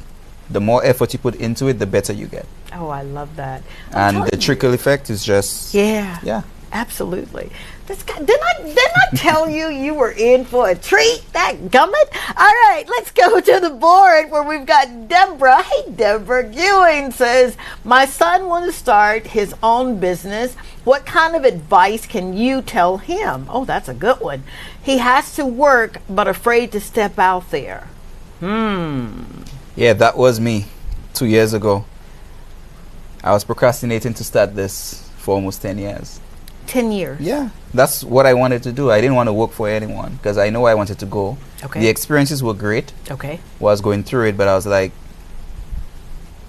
the more effort you put into it, the better you get. Oh, I love that. And the trickle effect is just... Yeah. Absolutely. This guy, didn't I tell you were in for a treat? That gummit? All right, let's go to the board where we've got Deborah. Hey, Deborah Ewing says, my son wants to start his own business. What kind of advice can you tell him? Oh, that's a good one. He has to work, but afraid to step out there. Yeah, that was me 2 years ago. I was procrastinating to start this for almost 10 years. 10 years? Yeah, that's what I wanted to do. I didn't want to work for anyone because I know I wanted to go. Okay. The experiences were great. Okay. Was going through it, but I was like,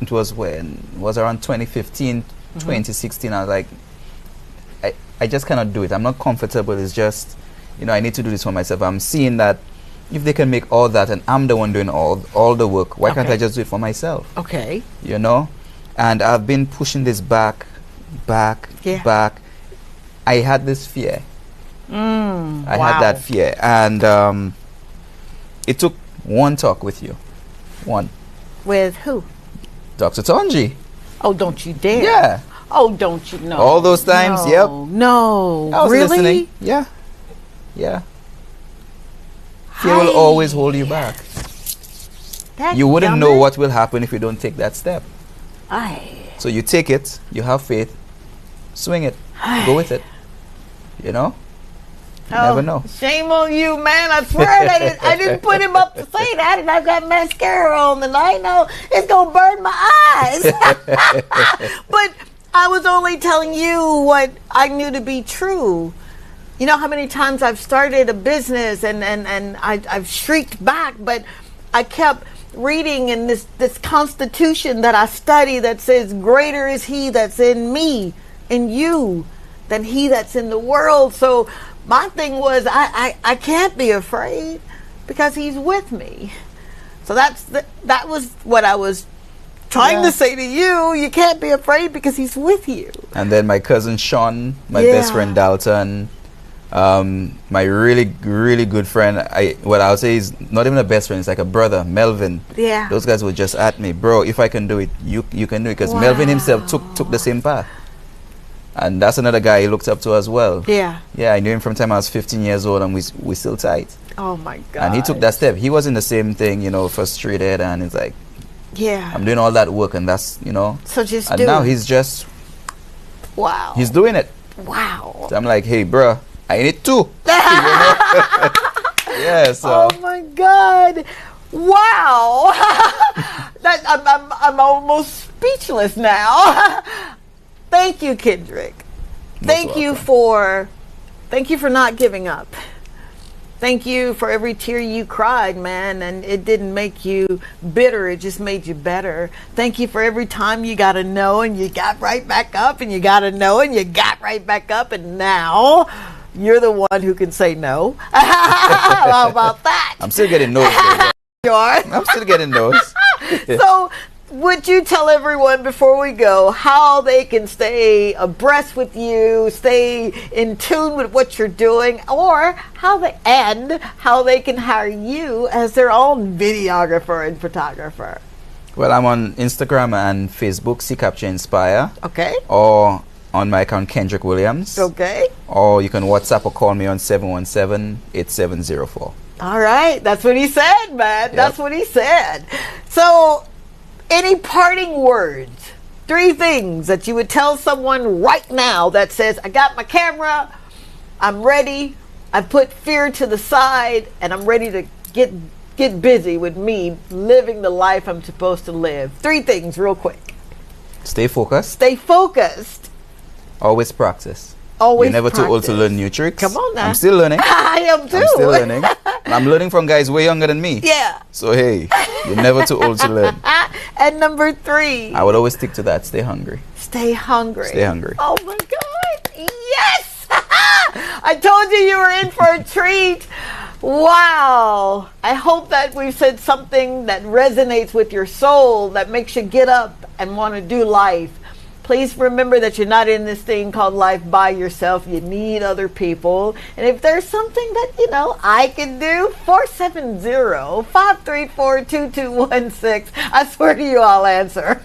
it was around 2015, 2016. I was like, I just cannot do it. I'm not comfortable. It's just You know, I need to do this for myself. I'm seeing that if they can make all that and I'm the one doing all the work, why can't I just do it for myself? Okay. You know? And I've been pushing this back. I had this fear. I had that fear. And it took one talk with you. One. With who? Dr. Tongie. Oh, don't you dare. Yeah. Oh, don't you know. All those times, no, yep. No. I was really? listening. Yeah. Yeah. Fear will always hold you back. You wouldn't know what will happen if you don't take that step. So you take it, you have faith, swing it, go with it. You know? You never know. Shame on you, man. I swear I didn't put him up to say that, and I've got mascara on, and I know it's going to burn my eyes. But I was only telling you what I knew to be true. You know how many times I've started a business and I've shrieked back, but I kept reading in this constitution that I study that says, greater is he that's in me, in you, than he that's in the world. So my thing was, I can't be afraid because he's with me. So that was what I was trying to say to you. You can't be afraid because he's with you. And then my cousin Sean, my best friend Dalton, my really good friend, I would say is not even a best friend, it's like a brother, Melvin. Yeah. Those guys were just at me, bro, if I can do it, you can do it, because Melvin himself took the same path. And that's another guy he looked up to as well. Yeah. Yeah, I knew him from the time I was 15 years old, and we still tight. Oh my God. And he took that step. He was in the same thing, you know, frustrated, and it's like, yeah, I'm doing all that work, and that's, you know. So just and now he's just, wow. He's doing it. Wow. So I'm like, hey, bro, I need it too. Yeah, so. Oh my God. Wow. I'm almost speechless now. Thank you, Kendrick. Thank you for not giving up. Thank you for every tear you cried, man, and it didn't make you bitter, it just made you better. Thank you for every time you got to know and you got right back up, and you got to know and you got right back up, and now you're the one who can say no. How about that? I'm still getting no's. You are? I'm still getting no's. So, would you tell everyone before we go how they can stay abreast with you, stay in tune with what you're doing, or how they can hire you as their own videographer and photographer? Well, I'm on Instagram and Facebook, See Capture Inspire. Okay. Or on my account, Kendrick Williams. Okay. Or you can WhatsApp or call me on 717-8704. All right. That's what he said, man. Yep. That's what he said. So, any parting words? 3 things that you would tell someone right now that says, I got my camera, I'm ready, I put fear to the side, and I'm ready to get busy with me living the life I'm supposed to live. 3 things real quick. Stay focused. Stay focused. Always practice. Always You're never practice. Too old to learn new tricks. Come on now. I'm still learning. I am too. I'm still learning. And I'm learning from guys way younger than me. Yeah. So hey, you're never too old to learn. And number 3. I would always stick to that. Stay hungry. Stay hungry. Stay hungry. Oh my God. Yes. I told you were in for a treat. Wow. I hope that we've said something that resonates with your soul, that makes you get up and want to do life. Please remember that you're not in this thing called life by yourself. You need other people. And if there's something that, I can do, 470-534-2216. I swear to you, I'll answer.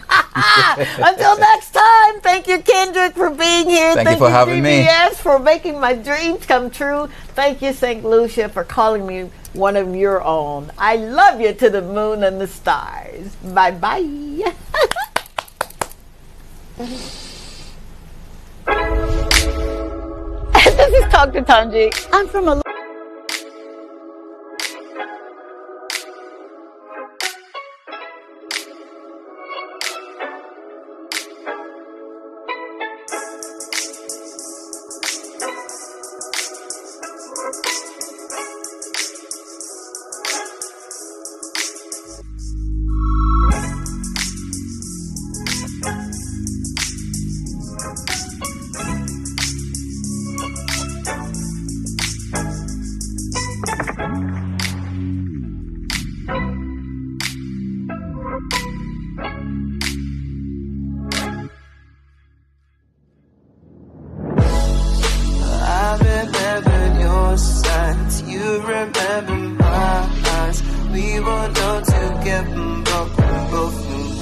Until next time, thank you, Kendrick, for being here. Thank you for having me. Yes, for making my dreams come true. Thank you, St. Lucia, for calling me one of your own. I love you to the moon and the stars. Bye-bye. This is Dr. Tongie. I'm from a we won't know to get both